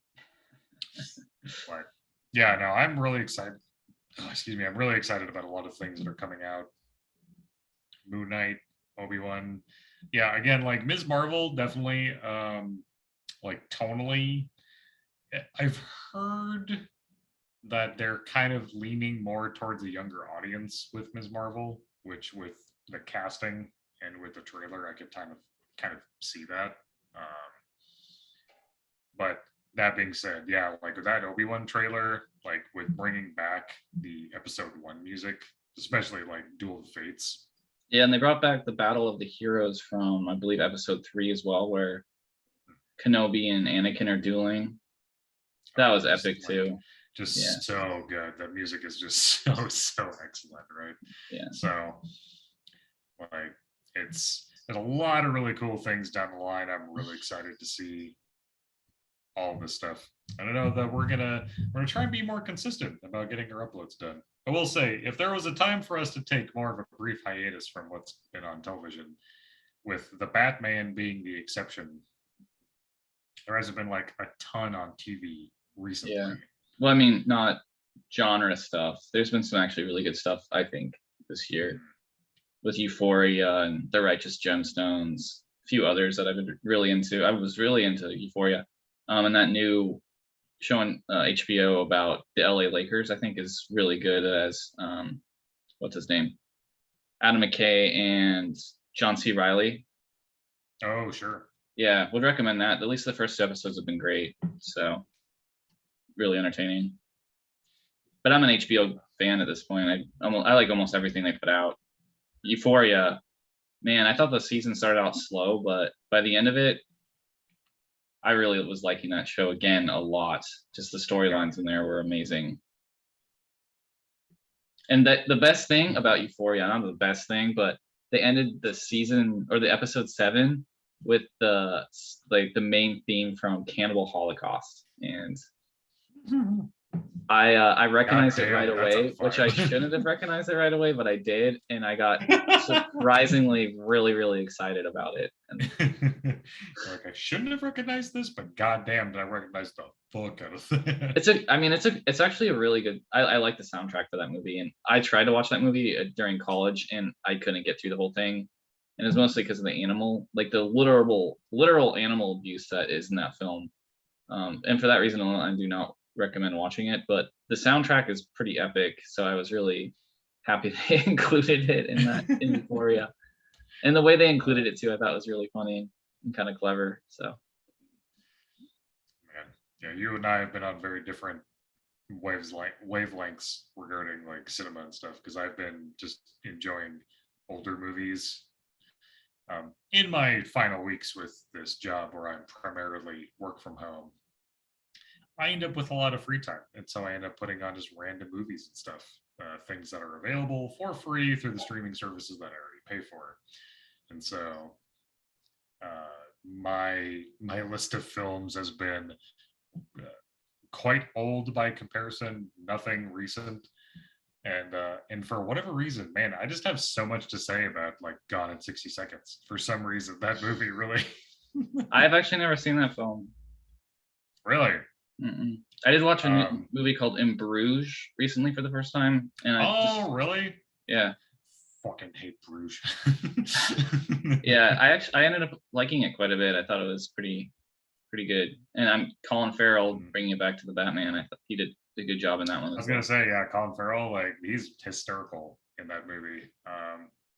But yeah, no, I'm really excited. Oh, excuse me, I'm really excited about a lot of things that are coming out. Moon Knight, Obi-Wan. Yeah, again, like Ms. Marvel, definitely like tonally. I've heard that they're kind of leaning more towards a younger audience with Ms. Marvel, which with the casting and with the trailer, I could kind of see that. But that being said, yeah, like with that Obi-Wan trailer, like with bringing back the episode 1 music, especially like Duel of Fates. Yeah, and they brought back the Battle of the Heroes from I believe episode 3 as well, where Kenobi and Anakin are dueling. That was epic too. Just so good. That music is just so excellent, right? Yeah. So like there's a lot of really cool things down the line. I'm really excited to see all of this stuff. And I know that we're gonna try and be more consistent about getting our uploads done. I will say, if there was a time for us to take more of a brief hiatus from what's been on television, with the Batman being the exception, there hasn't been like a ton on TV recently. Yeah. Well, I mean, not genre stuff. There's been some actually really good stuff, I think, this year with Euphoria and The Righteous Gemstones, a few others that I've been really into. I was really into Euphoria. And that new show on HBO about the LA Lakers, I think, is really good as what's his name? Adam McKay and John C. Reilly. Oh, sure. Yeah, would recommend that. At least the first 2 episodes have been great. So really entertaining. But I'm an HBO fan at this point. I like almost everything they put out. Euphoria, man, I thought the season started out slow, but by the end of it, I really was liking that show again a lot. Just the storylines in there were amazing. And the best thing about Euphoria, not the best thing, but they ended the season or the episode 7 with the main theme from Cannibal Holocaust, and I recognized it right away, which I shouldn't have recognized it right away, but I did, and I got surprisingly really excited about it. Like, I shouldn't have recognized this, but goddamn, did I recognize the fuck out of it. It's actually a really good. I like the soundtrack for that movie, and I tried to watch that movie during college, and I couldn't get through the whole thing, and it's mostly because of the animal, like the literal animal abuse that is in that film, and for that reason alone, I do not recommend watching it. But the soundtrack is pretty epic, so I was really happy they included it in Euphoria, and the way they included it too, I thought was really funny and kind of clever. So, man, yeah, you and I have been on very different wavelengths regarding like cinema and stuff, because I've been just enjoying older movies. In my final weeks with this job where I'm primarily work from home, I end up with a lot of free time. And so I end up putting on just random movies and stuff, things that are available for free through the streaming services that I already pay for. And so my list of films has been quite old by comparison, nothing recent. And for whatever reason, man, I just have so much to say about like Gone in 60 Seconds. For some reason, that movie really. I've actually never seen that film. Really? Mm-mm. I did watch a movie called In Bruges recently for the first time, and really? Yeah. Fucking hate Bruges. Yeah, I ended up liking it quite a bit. I thought it was pretty good, and I'm Colin Farrell bringing it back to the Batman. I thought he did a good job in that one. I was gonna say, yeah, Colin Farrell, like he's hysterical in that movie.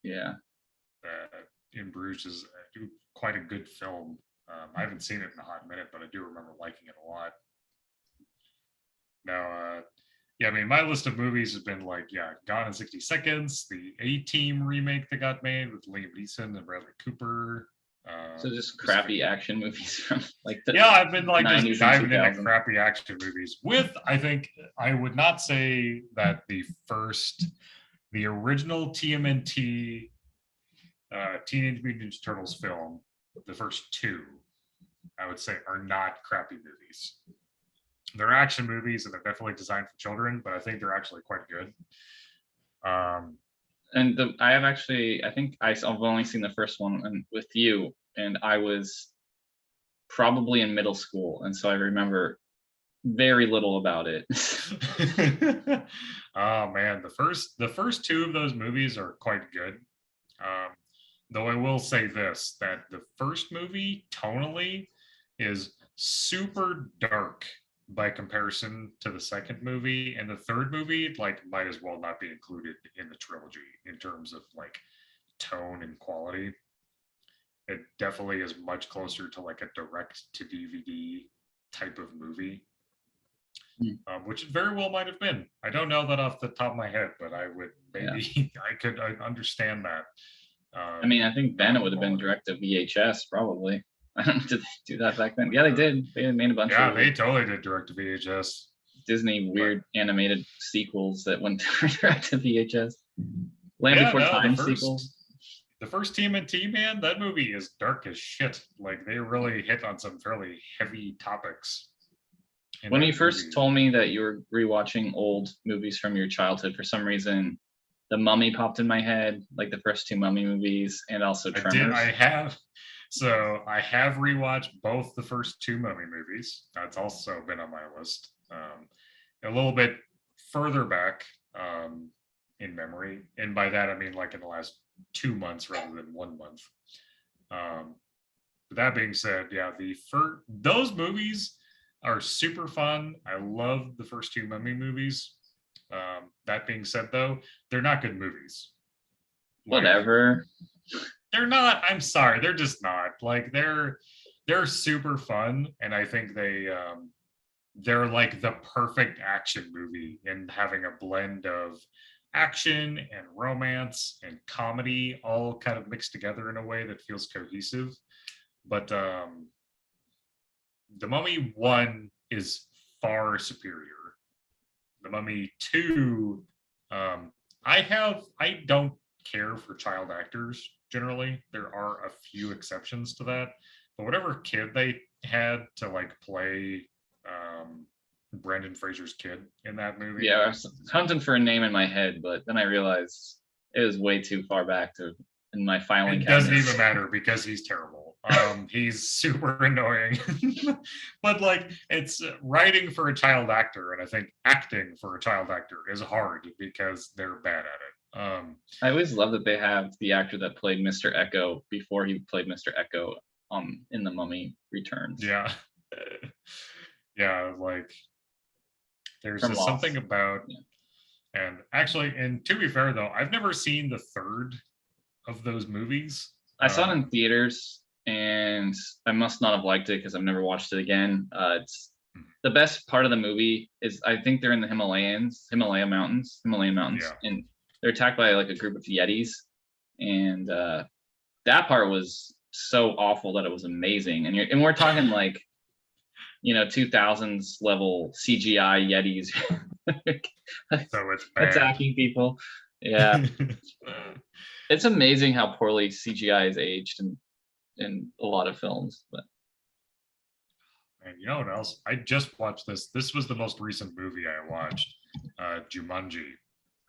Yeah. In Bruges is quite a good film. I haven't seen it in a hot minute, but I do remember liking it a lot. Now, Yeah, I mean, my list of movies has been like, yeah, Gone in 60 Seconds, the A-Team remake that got made with Liam Neeson and Bradley Cooper. So just Pacific. crappy action movies from like the Yeah, I've been like just 90s and diving into 2000s. crappy action movies. With, I think, I would not say that the original TMNT Teenage Mutant Ninja Turtles film, the first two, I would say, are not crappy movies. They're action movies and they're definitely designed for children, but I think they're actually quite good. And I have actually, I think I've only seen the first one with you, and I was probably in middle school, and so I remember very little about it. Oh man, the first two of those movies are quite good. Though I will say this, that the first movie tonally is super dark by comparison to the second movie, and the third movie like might as well not be included in the trilogy in terms of like tone and quality. It definitely is much closer to like a direct to DVD type of movie, which it very well might have been. I don't know that off the top of my head, but I would maybe I could understand that. I mean, I think then it would have been direct to VHS probably. I don't know, did they do that back then? Yeah, they did. They made a bunch Yeah, of they totally did direct to VHS. Disney weird animated sequels that went direct to VHS. Land Yeah, Before no, Time sequel. the first TMNT, man, that movie is dark as shit. Like they really hit on some fairly heavy topics. When you first told me that you were rewatching old movies from your childhood, for some reason, The Mummy popped in my head, like the first two Mummy movies, and also Tremors. I have. So I have rewatched both the first two Mummy movies. That's also been on my list. A little bit further back in memory, and by that I mean like in the last 2 months rather than 1 month. But that being said, yeah, those movies are super fun. I love the first two Mummy movies. That being said, though, they're not good movies. Like, whatever. They're not. I'm sorry, they're just not. Like they're super fun, and I think they're like the perfect action movie in having a blend of action and romance and comedy all kind of mixed together in a way that feels cohesive. But the Mummy 1 is far superior. The Mummy 2, I don't care for child actors generally. There are a few exceptions to that, but whatever kid they had to like play Brendan Fraser's kid in that movie. Yeah, I was hunting for a name in my head, but then I realized it was way too far back in my filing. It doesn't even matter because he's terrible. He's super annoying. But like it's writing for a child actor, and I think acting for a child actor is hard because they're bad at it. I always love that they have the actor that played Mr. Echo before he played Mr. Echo in The Mummy Returns. Yeah. Yeah, like there's just something about and actually, and to be fair though, I've never seen the third of those movies. I saw it in theaters and I must not have liked it because I've never watched it again. It's the best part of the movie is I think they're in the Himalayan mountains, yeah. And they're attacked by like a group of Yetis, and that part was so awful that it was amazing. And we're talking like 2000s level CGI Yetis so it's bad. Attacking people. Yeah. It's amazing how poorly CGI is aged in a lot of films. But and you know what else? I just watched this. This was the most recent movie I watched. Jumanji.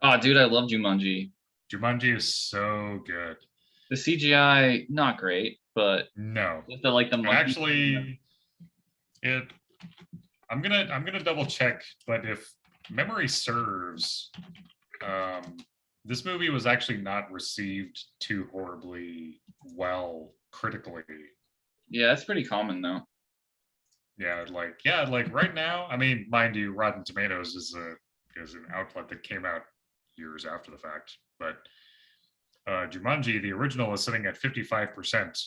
Oh, dude, I love Jumanji. Jumanji is so good. The CGI not great, but no. Actually, I'm gonna double check, but if memory serves, this movie was actually not received too horribly well critically. Yeah, that's pretty common though. Yeah, like right now, I mean, mind you, Rotten Tomatoes is an outlet that came out years after the fact, but Jumanji, the original, is sitting at 55%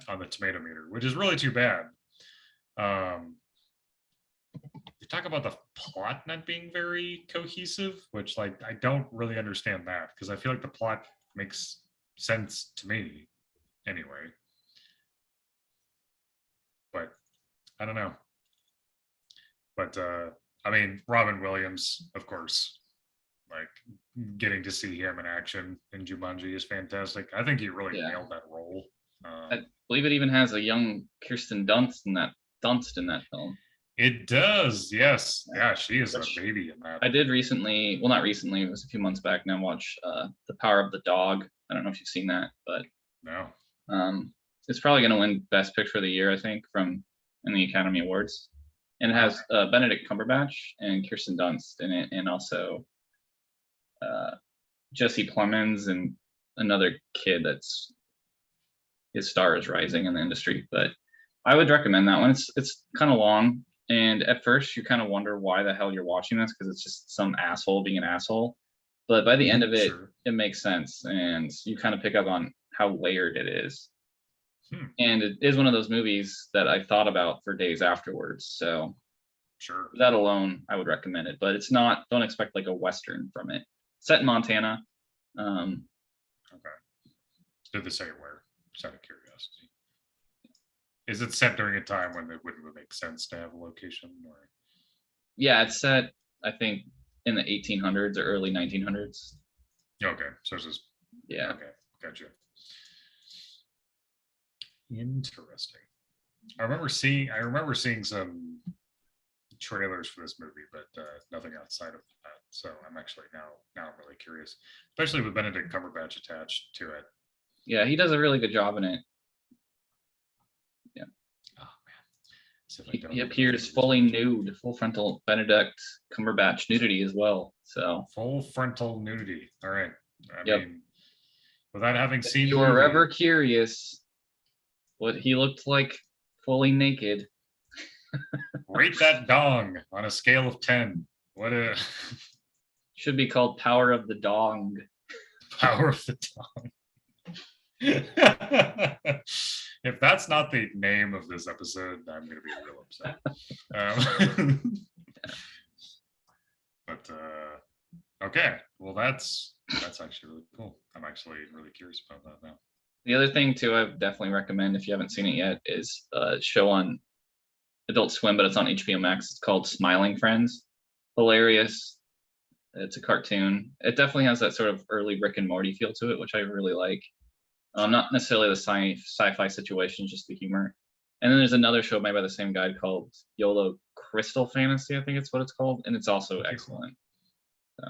on the tomato meter, which is really too bad. you talk about the plot not being very cohesive, which like I don't really understand that because I feel like the plot makes sense to me anyway. But I don't know. But I mean, Robin Williams, of course, like getting to see him in action in Jumanji is fantastic. I think he really Yeah. nailed that role. I believe it even has a young Kirsten Dunst in that film. It does, yes. Yeah. Yeah, she is a Which baby in that. I did recently, well, not recently, it was a few months back now, watch The Power of the Dog. I don't know if you've seen that, but No. it's probably going to win Best Picture of the Year, I think, in the Academy Awards. And it has Benedict Cumberbatch and Kirsten Dunst in it, and also Jesse Plemons and another kid that's his star is rising in the industry. But I would recommend that one. It's kind of long, and at first you kind of wonder why the hell you're watching this because it's just some asshole being an asshole. But by the end of it, Sure. it makes sense, and you kind of pick up on how layered it is. And it is one of those movies that I thought about for days afterwards. So Sure. that alone, I would recommend it. But it's not. Don't expect like a Western from it. Set in Montana. Okay. Did they say where? Just out of curiosity. Is it set during a time when it wouldn't really make sense to have a location? Or Yeah, it's set, I think, in the 1800s or early 1900s. okay, so it's just Yeah. okay, gotcha. Interesting. I remember seeing some trailers for this movie, but nothing outside of that. So I'm actually now I'm really curious, especially with Benedict Cumberbatch attached to it. Yeah, he does a really good job in it. Yeah. Oh man. So He appears fully nude, full frontal Benedict Cumberbatch nudity as well. So full frontal nudity. All right. I Yep. mean, without having seen if you the are movie, ever curious what he looked like fully naked, rate that dong on a scale of 10. What a should be called Power of the Dong. power of the dong. If that's not the name of this episode, I'm going to be real upset. But okay, well that's actually really cool. I'm actually really curious about that now. The other thing too, I would definitely recommend if you haven't seen it yet is a show on Adult Swim, but it's on HBO Max. It's called Smiling Friends. Hilarious. It's a cartoon. It definitely has that sort of early Rick and Morty feel to it, which I really like. Not necessarily the sci-fi situation, just the humor. And then there's another show made by the same guy called YOLO Crystal Fantasy, I think it's what it's called, and it's also excellent. So,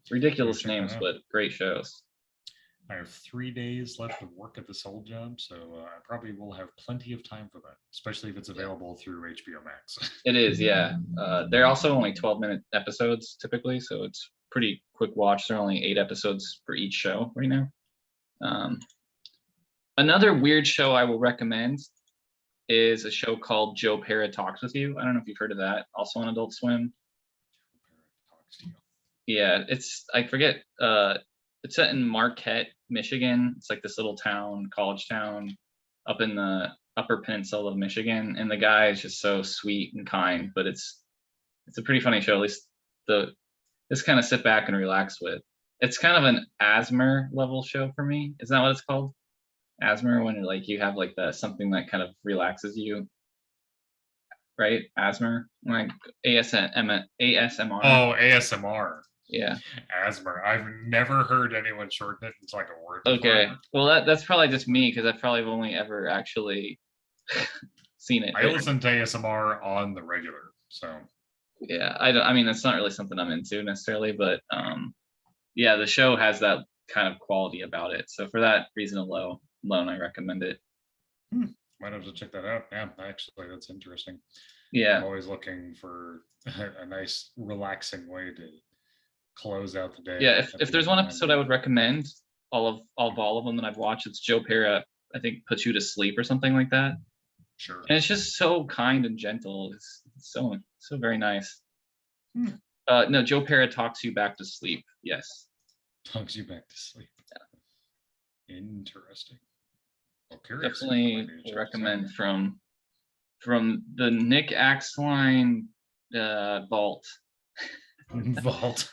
ridiculous names, but great shows. I have 3 days left of work at this old job, so I probably will have plenty of time for that, especially if it's available through HBO Max. It is, yeah. They're also only 12-minute episodes typically, so it's pretty quick watch. There are only 8 episodes for each show right now. Another weird show I will recommend is a show called Joe Pera Talks with You. I don't know if you've heard of that. Also on Adult Swim. Yeah, I forget. It's set in Marquette, Michigan. It's like this little town, college town, up in the Upper Peninsula of Michigan. And the guy is just so sweet and kind. But it's a pretty funny show. At least just kind of sit back and relax with. It's kind of an ASMR level show for me. Isn't that what it's called? ASMR, when like you have like something that kind of relaxes you, right? ASMR, like ASMR. Oh, ASMR. Yeah. ASMR. I've never heard anyone shorten it into like a word. Okay. Before. Well, that's probably just me because I've probably only ever actually seen it. I listen to ASMR on the regular, so. Yeah, I mean, that's not really something I'm into necessarily, but yeah, the show has that kind of quality about it. So for that reason alone, I recommend it. Might have to check that out. Yeah, actually, that's interesting. Yeah. I'm always looking for a nice, relaxing way to close out the day. Yeah, if there's one episode I would recommend, all of them that I've watched, it's Joe Pera, I think, puts you to sleep or something like that. Sure. And it's just so kind and gentle. It's so very nice. No, Joe Pera talks you back to sleep. Yes. Talks you back to sleep. Yeah. Interesting. Well, definitely recommend from the Nick Axline Vault. Vault.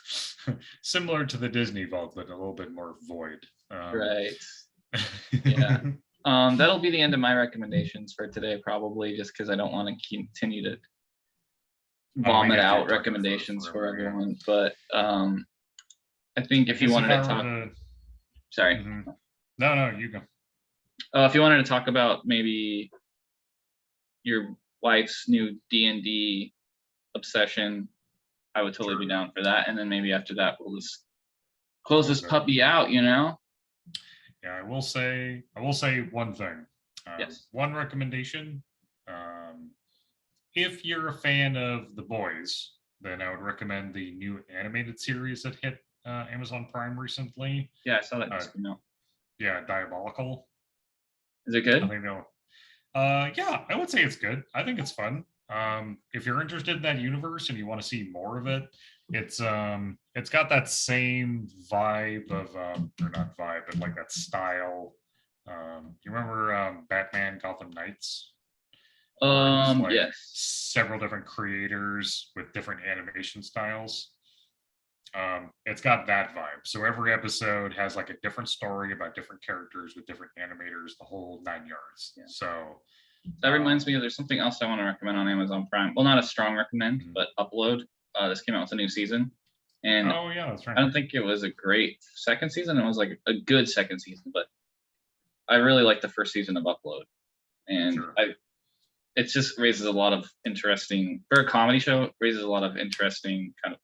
Similar to the Disney Vault, but a little bit more void. Right. Yeah. That'll be the end of my recommendations for today, probably, just because I don't want to continue to vomit out recommendations for everyone. But I think if you wanted to talk, sorry. No, you go. If you wanted to talk about maybe your wife's new D&D obsession, I would totally be down for that. And then maybe after that, we'll just close this puppy out, you know? Yeah, I will say one thing. Yes. One recommendation. If you're a fan of The Boys, then I would recommend the new animated series that hit Amazon Prime recently. Yeah, I saw that just came out. Yeah, Diabolical. Is it good? I think yeah, I would say it's good. I think it's fun. If you're interested in that universe and you want to see more of it, it's got that same vibe of or not vibe, but like that style. You remember Batman Gotham Knights? Like Yes. Several different creators with different animation styles. It's got that vibe. So every episode has like a different story about different characters with different animators, the whole 9 yards. Yeah. So that reminds me of there's something else I want to recommend on Amazon Prime. Well, not a strong recommend, but Upload. This came out with a new season. And oh yeah, that's right. I don't think it was a great second season. It was like a good second season, but I really like the first season of Upload. And it just raises a lot of interesting, for a comedy show, raises a lot of interesting kind of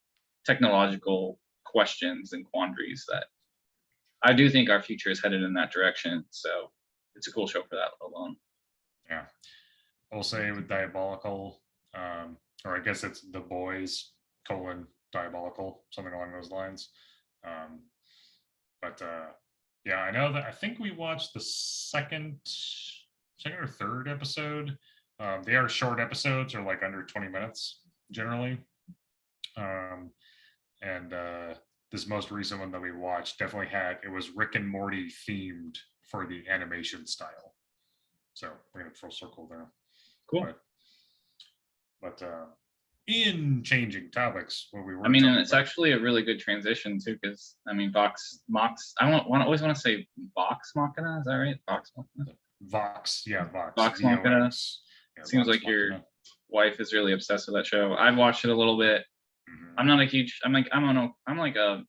technological questions and quandaries that I do think our future is headed in that direction. So it's a cool show for that alone. Yeah. I'll say with Diabolical, or I guess it's The Boys, Diabolical, something along those lines. But yeah, I know that I think we watched the second or third episode. They are short episodes, or like under 20 minutes generally. And this most recent one that we watched definitely it was Rick and Morty themed for the animation style. So we're gonna full circle there. Cool. But in changing topics, what we were and it's actually a really good transition too, because I mean Vox always want to say Vox Machina, is that right? Vox Machina? Vox, yeah, Vox. Vox Machina. Yeah, seems Vox like your wife is really obsessed with that show. I've watched it a little bit. I'm not a huge I'm like a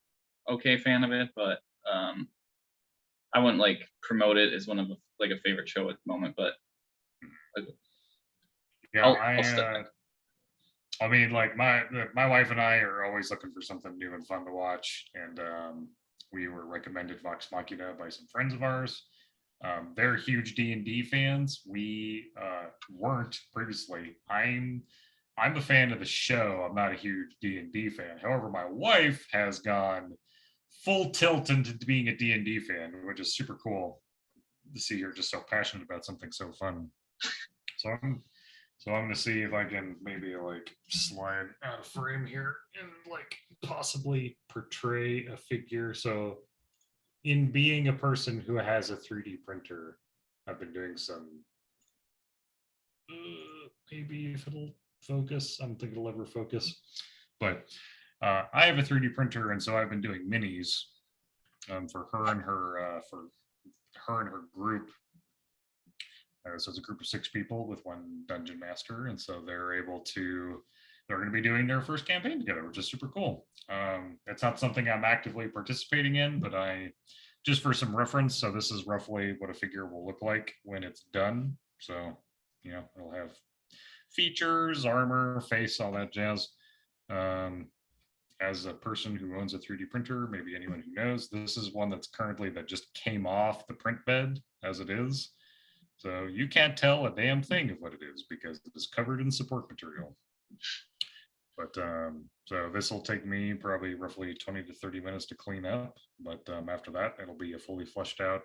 okay fan of it, but I wouldn't like promote it as one of like a favorite show at the moment, but yeah, I mean, like my wife and I are always looking for something new and fun to watch, and we were recommended Vox Machina by some friends of ours. They're huge D&D fans. We weren't previously. I'm a fan of the show. I'm not a huge D&D fan. However, my wife has gone full tilt into being a D&D fan, which is super cool to see her just so passionate about something so fun. So I'm going to see if I can maybe like slide out of frame here and like possibly portray a figure. So in being a person who has a 3D printer, I've been doing some, maybe if it'll focus, I don't think it'll ever focus, but I have a 3D printer, and so I've been doing minis for her and her group. So it's a group of 6 people with one dungeon master, and so they're going to be doing their first campaign together, which is super cool. It's not something I'm actively participating in, but just for some reference, so this is roughly what a figure will look like when it's done. So, it'll have features, armor, face, all that jazz. As a person who owns a 3D printer, maybe anyone who knows, this is one that just came off the print bed as it is. So you can't tell a damn thing of what it is because it is covered in support material. But so this will take me probably roughly 20 to 30 minutes to clean up. But after that, it'll be a fully fleshed out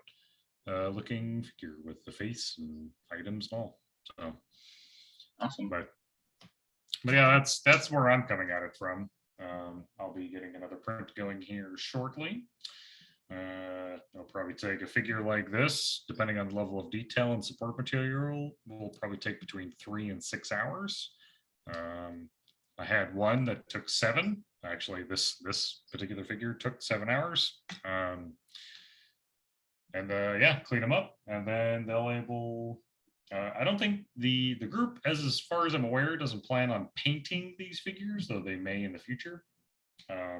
looking figure with the face and items and all. So awesome. But yeah, that's where I'm coming at it from. I'll be getting another print going here shortly. I'll probably take a figure like this, depending on the level of detail and support material, will probably take between 3 and 6 hours. I had one that took 7. Actually, this particular figure took 7 hours. And yeah, clean them up, and then they'll able. I don't think the group, as far as I'm aware, doesn't plan on painting these figures, though they may in the future. I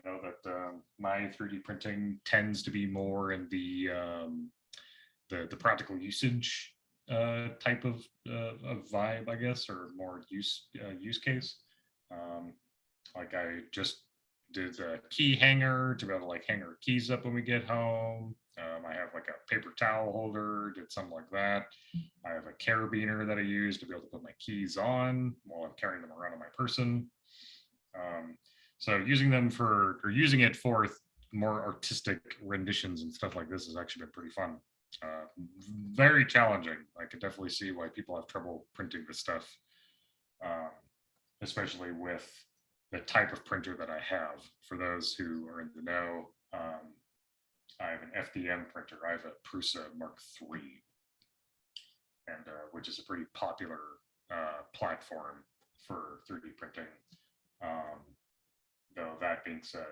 know that my 3D printing tends to be more in the practical usage type of vibe, I guess, or more use case. Like I just did a key hanger to be able to like hang our keys up when we get home. I have like a paper towel holder, did something like that. I have a carabiner that I use to be able to put my keys on while I'm carrying them around on my person. So using it for more artistic renditions and stuff like this has actually been pretty fun. Very challenging. I could definitely see why people have trouble printing this stuff, especially with the type of printer that I have. For those who are in the know, I have an FDM printer. I have a Prusa Mark III, and which is a pretty popular platform for 3D printing. Though that being said,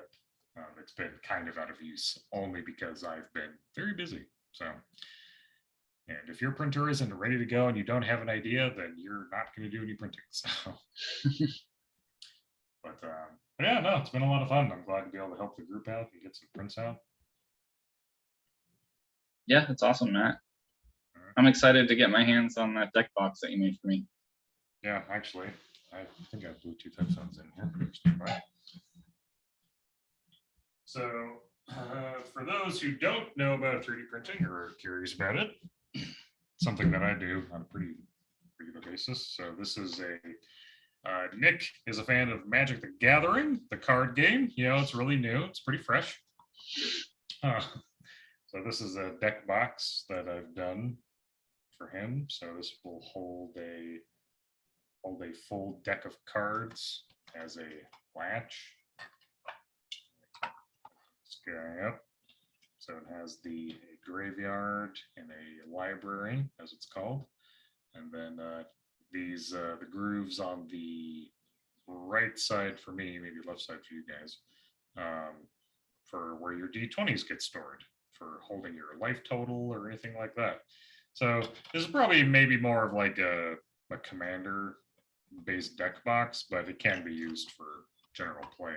it's been kind of out of use only because I've been very busy. So, and if your printer isn't ready to go and you don't have an idea, then you're not going to do any printing. So, but yeah, no, it's been a lot of fun. I'm glad to be able to help the group out and get some prints out. Yeah, that's awesome, Matt. I'm excited to get my hands on that deck box that you made for me. Yeah, actually, I think I have Bluetooth headphones in here. So, for those who don't know about 3D printing or are curious about it, something that I do on a pretty regular basis. So this is Nick is a fan of Magic the Gathering, the card game. You know, it's really new. It's pretty fresh. So this is a deck box that I've done for him. So this will hold a full deck of cards as a latch. Guy up. So it has the graveyard and a library, as it's called, and then these the grooves on the right side for me, maybe left side for you guys, for where your D20s get stored for holding your life total or anything like that. So this is probably maybe more of like a commander based deck box, but it can be used for general play.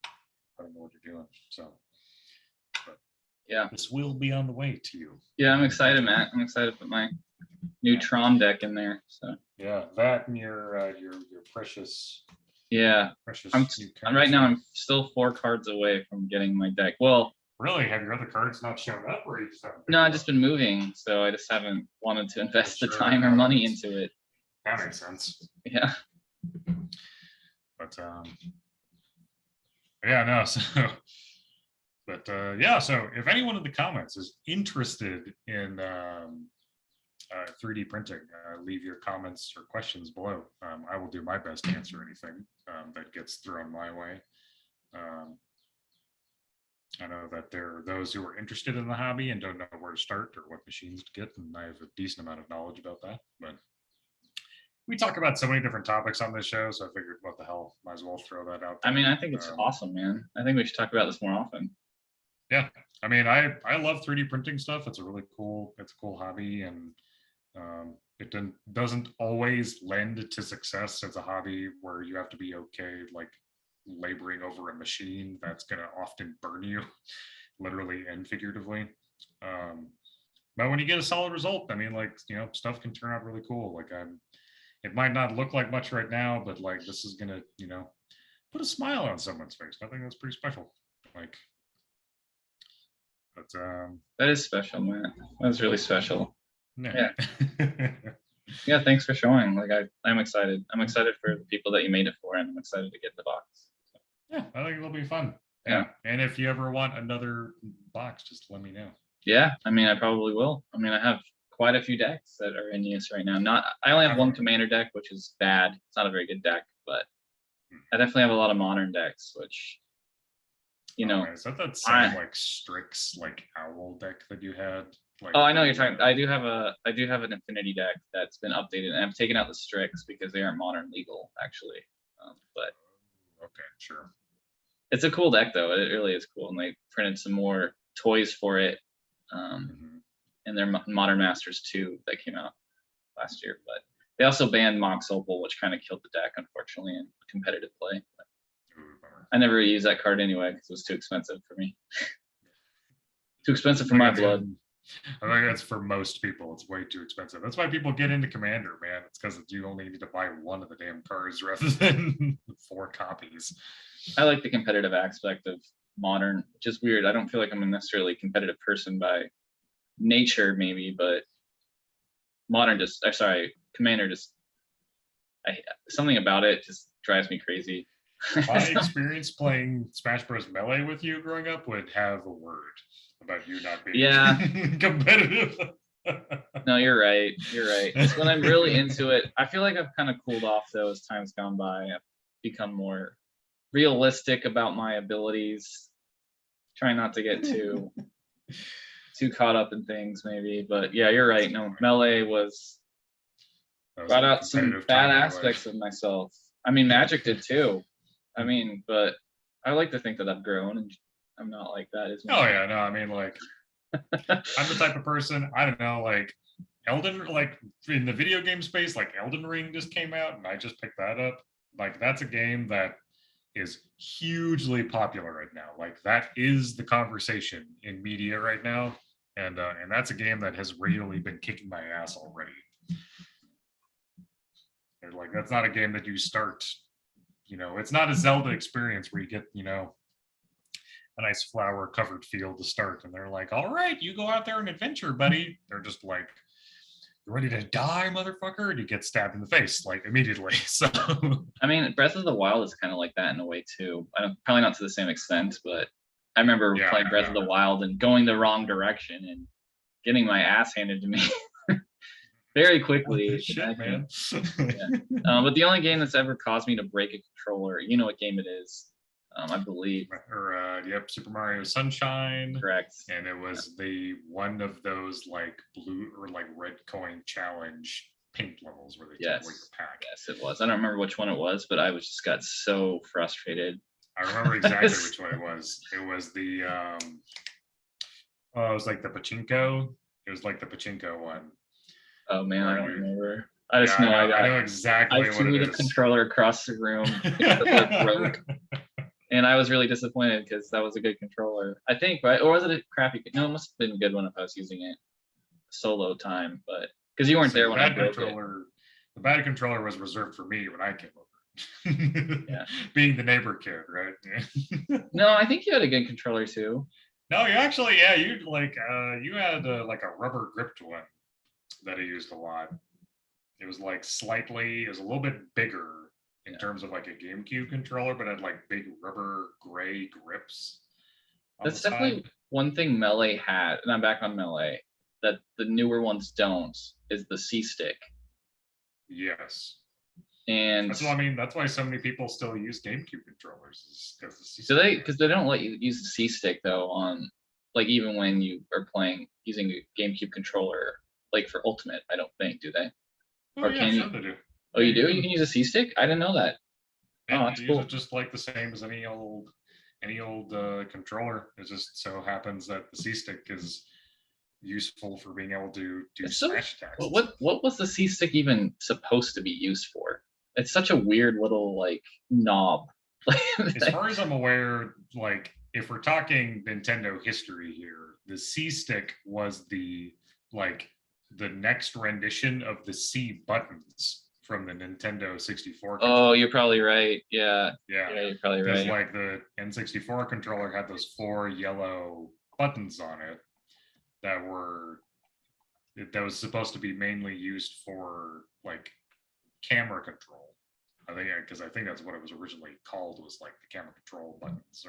I don't know what you're doing. So, but yeah, this will be on the way to you. Yeah, I'm excited, Matt. I'm excited to put my new Tron deck in there. So yeah, that and your precious. Yeah, precious. I'm right now. I'm still 4 cards away from getting my deck. Well, really, have your other cards not shown up, or you just haven't? No, I've just been moving, so I just haven't wanted to invest the time or money into it. That makes sense. Yeah. But yeah, no. So, but yeah. So, if anyone in the comments is interested in 3D printing, leave your comments or questions below. I will do my best to answer anything that gets thrown my way. I know that there are those who are interested in the hobby and don't know where to start or what machines to get, and I have a decent amount of knowledge about that. But we talk about so many different topics on this show, so I figured, what the hell, might as well throw that out there. I mean, I think it's awesome, man. I think we should talk about this more often. Yeah, I mean, I love 3D printing stuff. It's a really cool, it's a cool hobby, and it doesn't always lend to success as a hobby where you have to be okay, like laboring over a machine that's going to often burn you, literally and figuratively. But when you get a solid result, I mean, like, you know, stuff can turn out really cool. Like it might not look like much right now, but like this is gonna, you know, put a smile on someone's face. I think that's pretty special. Like, but that is special, man. That's really special. Yeah. Yeah, thanks for showing. Like I'm excited. I'm excited for the people that you made it for, and I'm excited to get the box. So. Yeah, I think it'll be fun. Yeah. And if you ever want another box, just let me know. Yeah, I mean, I probably will. I mean, I have quite a few decks that are in use right now. I only have one commander deck, which is bad. It's not a very good deck, but I definitely have a lot of modern decks, which, you know. Is that same like Strix, like Owl deck that you had? Like, Oh, I know what you're talking. I do have an Infinity deck that's been updated, and I've taken out the Strix because they aren't modern legal actually. But okay, sure. it's a cool deck though. It really is cool, and they printed some more toys for it, in their Modern Masters 2 that came out last year. But they also banned Mox Opal, which kind of killed the deck, unfortunately, in competitive play. But I never used that card anyway because it was too expensive for me. Too expensive for my blood. I think that's for most people. It's way too expensive. That's why people get into Commander, man. It's because you only need to buy one of the damn cards rather than 4 copies. I like the competitive aspect of Modern, which is weird. I don't feel like I'm a necessarily competitive person by nature, maybe, but Commander just, something about it just drives me crazy. My experience playing Smash Bros. Melee with you growing up would have a word about you not being competitive. No, you're right. You're right. It's when I'm really into it. I feel like I've kind of cooled off though as time's gone by. I've become more realistic about my abilities. Trying not to get too caught up in things, maybe. But yeah, you're right. No, Melee brought out some bad aspects of myself. I mean, Magic did too. I mean, but I like to think that I've grown and I'm not like that as much. Oh yeah, no, I mean, like, I'm the type of person, I don't know, like in the video game space, like Elden Ring just came out and I just picked that up. Like, that's a game that is hugely popular right now. Like, that is the conversation in media right now. And that's a game that has really been kicking my ass already. And like, that's not a game that you start, it's not a Zelda experience where you get, a nice flower covered field to start and they're like, all right, you go out there and adventure, buddy. They're just like, you're ready to die, motherfucker, and you get stabbed in the face like immediately. So I mean, Breath of the Wild is kind of like that in a way too. Probably not to the same extent, but I remember playing Breath of the Wild and going the wrong direction and getting my ass handed to me very quickly. Shit, man. But the only game that's ever caused me to break a controller, you know what game it is, I believe. Super Mario Sunshine. Correct. And it was one of those like blue or like red coin challenge paint levels where they take away your pack. Yes, it was. I don't remember which one it was, but I just got so frustrated. I remember exactly which one it was. It was the it was like the pachinko. It was like the pachinko one. Oh man, I don't remember. I just know I know exactly what it is. I threw the controller across the room. It broke. And I was really disappointed because that was a good controller, I think, right? Or was it a crappy? No, it must have been a good one if I was using it solo time, but because you weren't there when I broke it. The bad controller was reserved for me when I came over. Being the neighbor kid, right? No, I think you had a good controller too. No, you actually, you had like a rubber gripped one that I used a lot. It was like it was a little bit bigger in terms of like a GameCube controller, but it had like big rubber gray grips. That's definitely one thing Melee had, and I'm back on Melee, that the newer ones don't, is the C-stick. Yes. And that's what I mean. That's why so many people still use GameCube controllers. Because they don't let you use the C-stick though on, like, even when you are playing using a GameCube controller, like for Ultimate, I don't think, do they? Oh, or can you? They do. Oh, you do? You can use a C-stick? I didn't know that. Yeah, that's cool. Use it just like the same as any old controller. It just so happens that the C-stick is useful for being able to do smash attacks. What was the C-stick even supposed to be used for? It's such a weird little like knob. As far as I'm aware, like if we're talking Nintendo history here, the C-stick was the next rendition of the C buttons from the Nintendo 64 controller. Oh, you're probably right. Yeah, you're probably right. Like the N64 controller had those 4 yellow buttons on it that was supposed to be mainly used for like camera control. I think that's what it was originally called, was like the camera control buttons.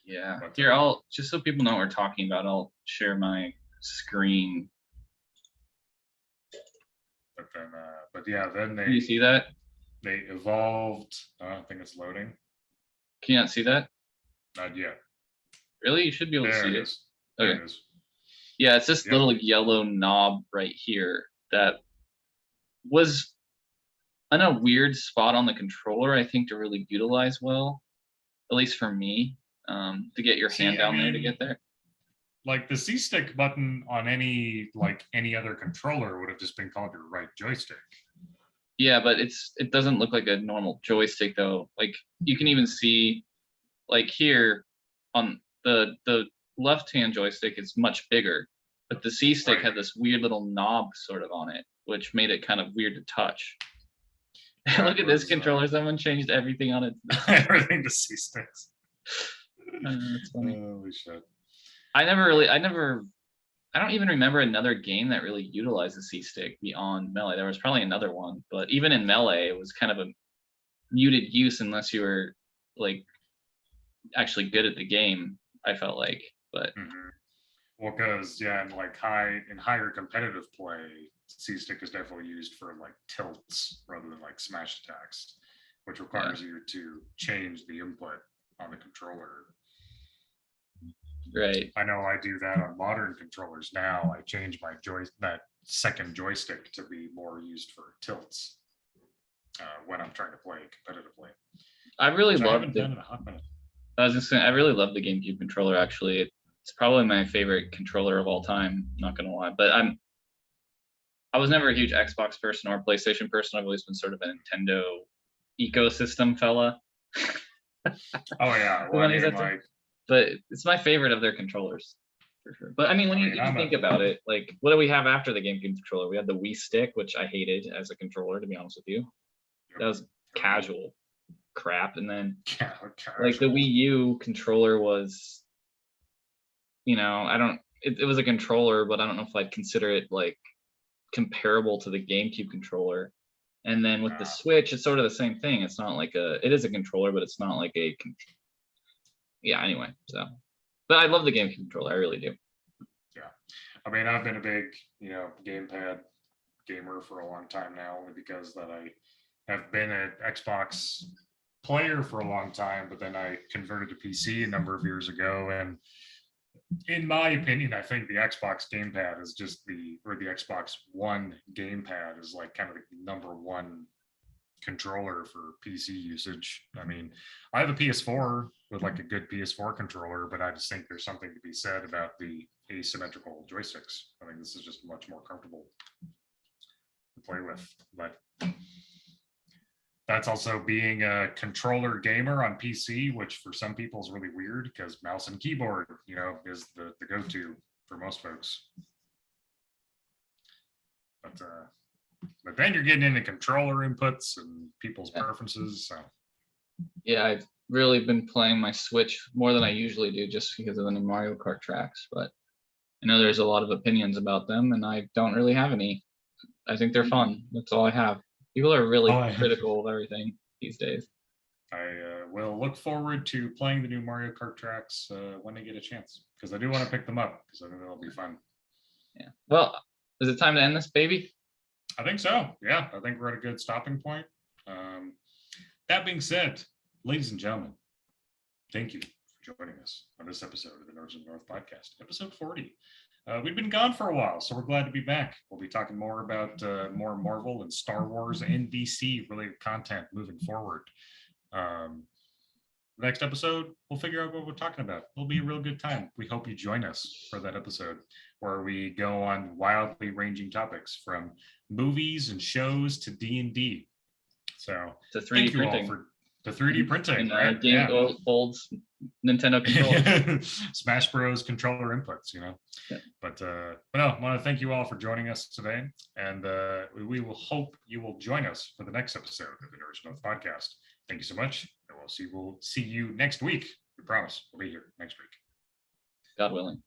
But here, I'll just so people know what we're talking about, I'll share my screen. Then can you see that? They evolved. I think it's loading. Can you not see that? Not yet. Really? You should be able to see it. Okay. It is. Yeah, it's this Yep. little yellow knob right here that was in a weird spot on the controller, I think, to really utilize well, at least for me, to get your hand See, I down there to mean, get there. like the C stick button on any other controller would have just been called your right joystick. Yeah, but it doesn't look like a normal joystick though. Like you can even see, like here on the left hand joystick is much bigger, but the C stick Right. had this weird little knob sort of on it, which made it kind of weird to touch. That Look at this was, controller. Someone changed everything on it. everything to C sticks. That's funny. Holy shit. I don't even remember another game that really utilized the C stick beyond Melee. There was probably another one, but even in Melee, it was kind of a muted use unless you were like actually good at the game. I felt like, but Well, because yeah, in higher competitive play, C stick is definitely used for like tilts rather than like smash attacks, which requires you to change the input on the controller. right. I know I do that on modern controllers now. I change my that second joystick to be more used for tilts when I'm trying to play competitively. I really Which I love haven't done in a hot minute. I was just saying, I really love the GameCube controller. Actually, it's probably my favorite controller of all time. Not gonna lie, but I was never a huge Xbox person or PlayStation person. I've always been sort of a Nintendo ecosystem fella. Oh yeah, well, I mean, like, but it's my favorite of their controllers for sure. But I mean, when you think about it, like, what do we have after the GameCube controller? We had the Wii Stick, which I hated as a controller, to be honest with you. That was casual crap, and then like the Wii U controller was, I don't. It was a controller, but I don't know if I'd consider it like comparable to the GameCube controller. And then with the Switch, it's sort of the same thing. It's not like it is a controller, but it's not like yeah. Anyway, so, but I love the GameCube controller. I really do. Yeah, I mean, I've been a big, gamepad gamer for a long time now, only because that I have been an Xbox player for a long time, but then I converted to PC a number of years ago, and in my opinion, I think the Xbox gamepad is just the Xbox One gamepad is like kind of the number one controller for PC usage. I mean, I have a PS4 with like a good PS4 controller, but I just think there's something to be said about the asymmetrical joysticks. I think this is just much more comfortable to play with. But that's also being a controller gamer on PC, which for some people is really weird because mouse and keyboard, is the go-to for most folks. But then you're getting into controller inputs and people's preferences. So yeah, I've really been playing my Switch more than I usually do just because of the new Mario Kart tracks. But I know there's a lot of opinions about them, and I don't really have any. I think they're fun. That's all I have. People are really critical of everything these days. I will look forward to playing the new Mario Kart tracks when I get a chance, because I do want to pick them up because I think that'll be fun. Yeah. Well, is it time to end this, baby? I think so. Yeah, I think we're at a good stopping point. That being said, ladies and gentlemen, thank you for joining us on this episode of the Nerds of the North podcast, episode 40. We've been gone for a while, so we're glad to be back. We'll be talking more about more Marvel and Star Wars and DC related content moving forward. Next episode, we'll figure out what we're talking about. It'll be a real good time. We hope you join us for that episode where we go on wildly ranging topics from movies and shows to D&D. So to 3D printing. The 3D printing, right? Old Nintendo controllers. Smash Bros. Controller inputs, Yeah. But no, I want to thank you all for joining us today, and we will hope you will join us for the next episode of the Nerds North podcast. Thank you so much, and we'll see you next week. We promise we'll be here next week. God willing.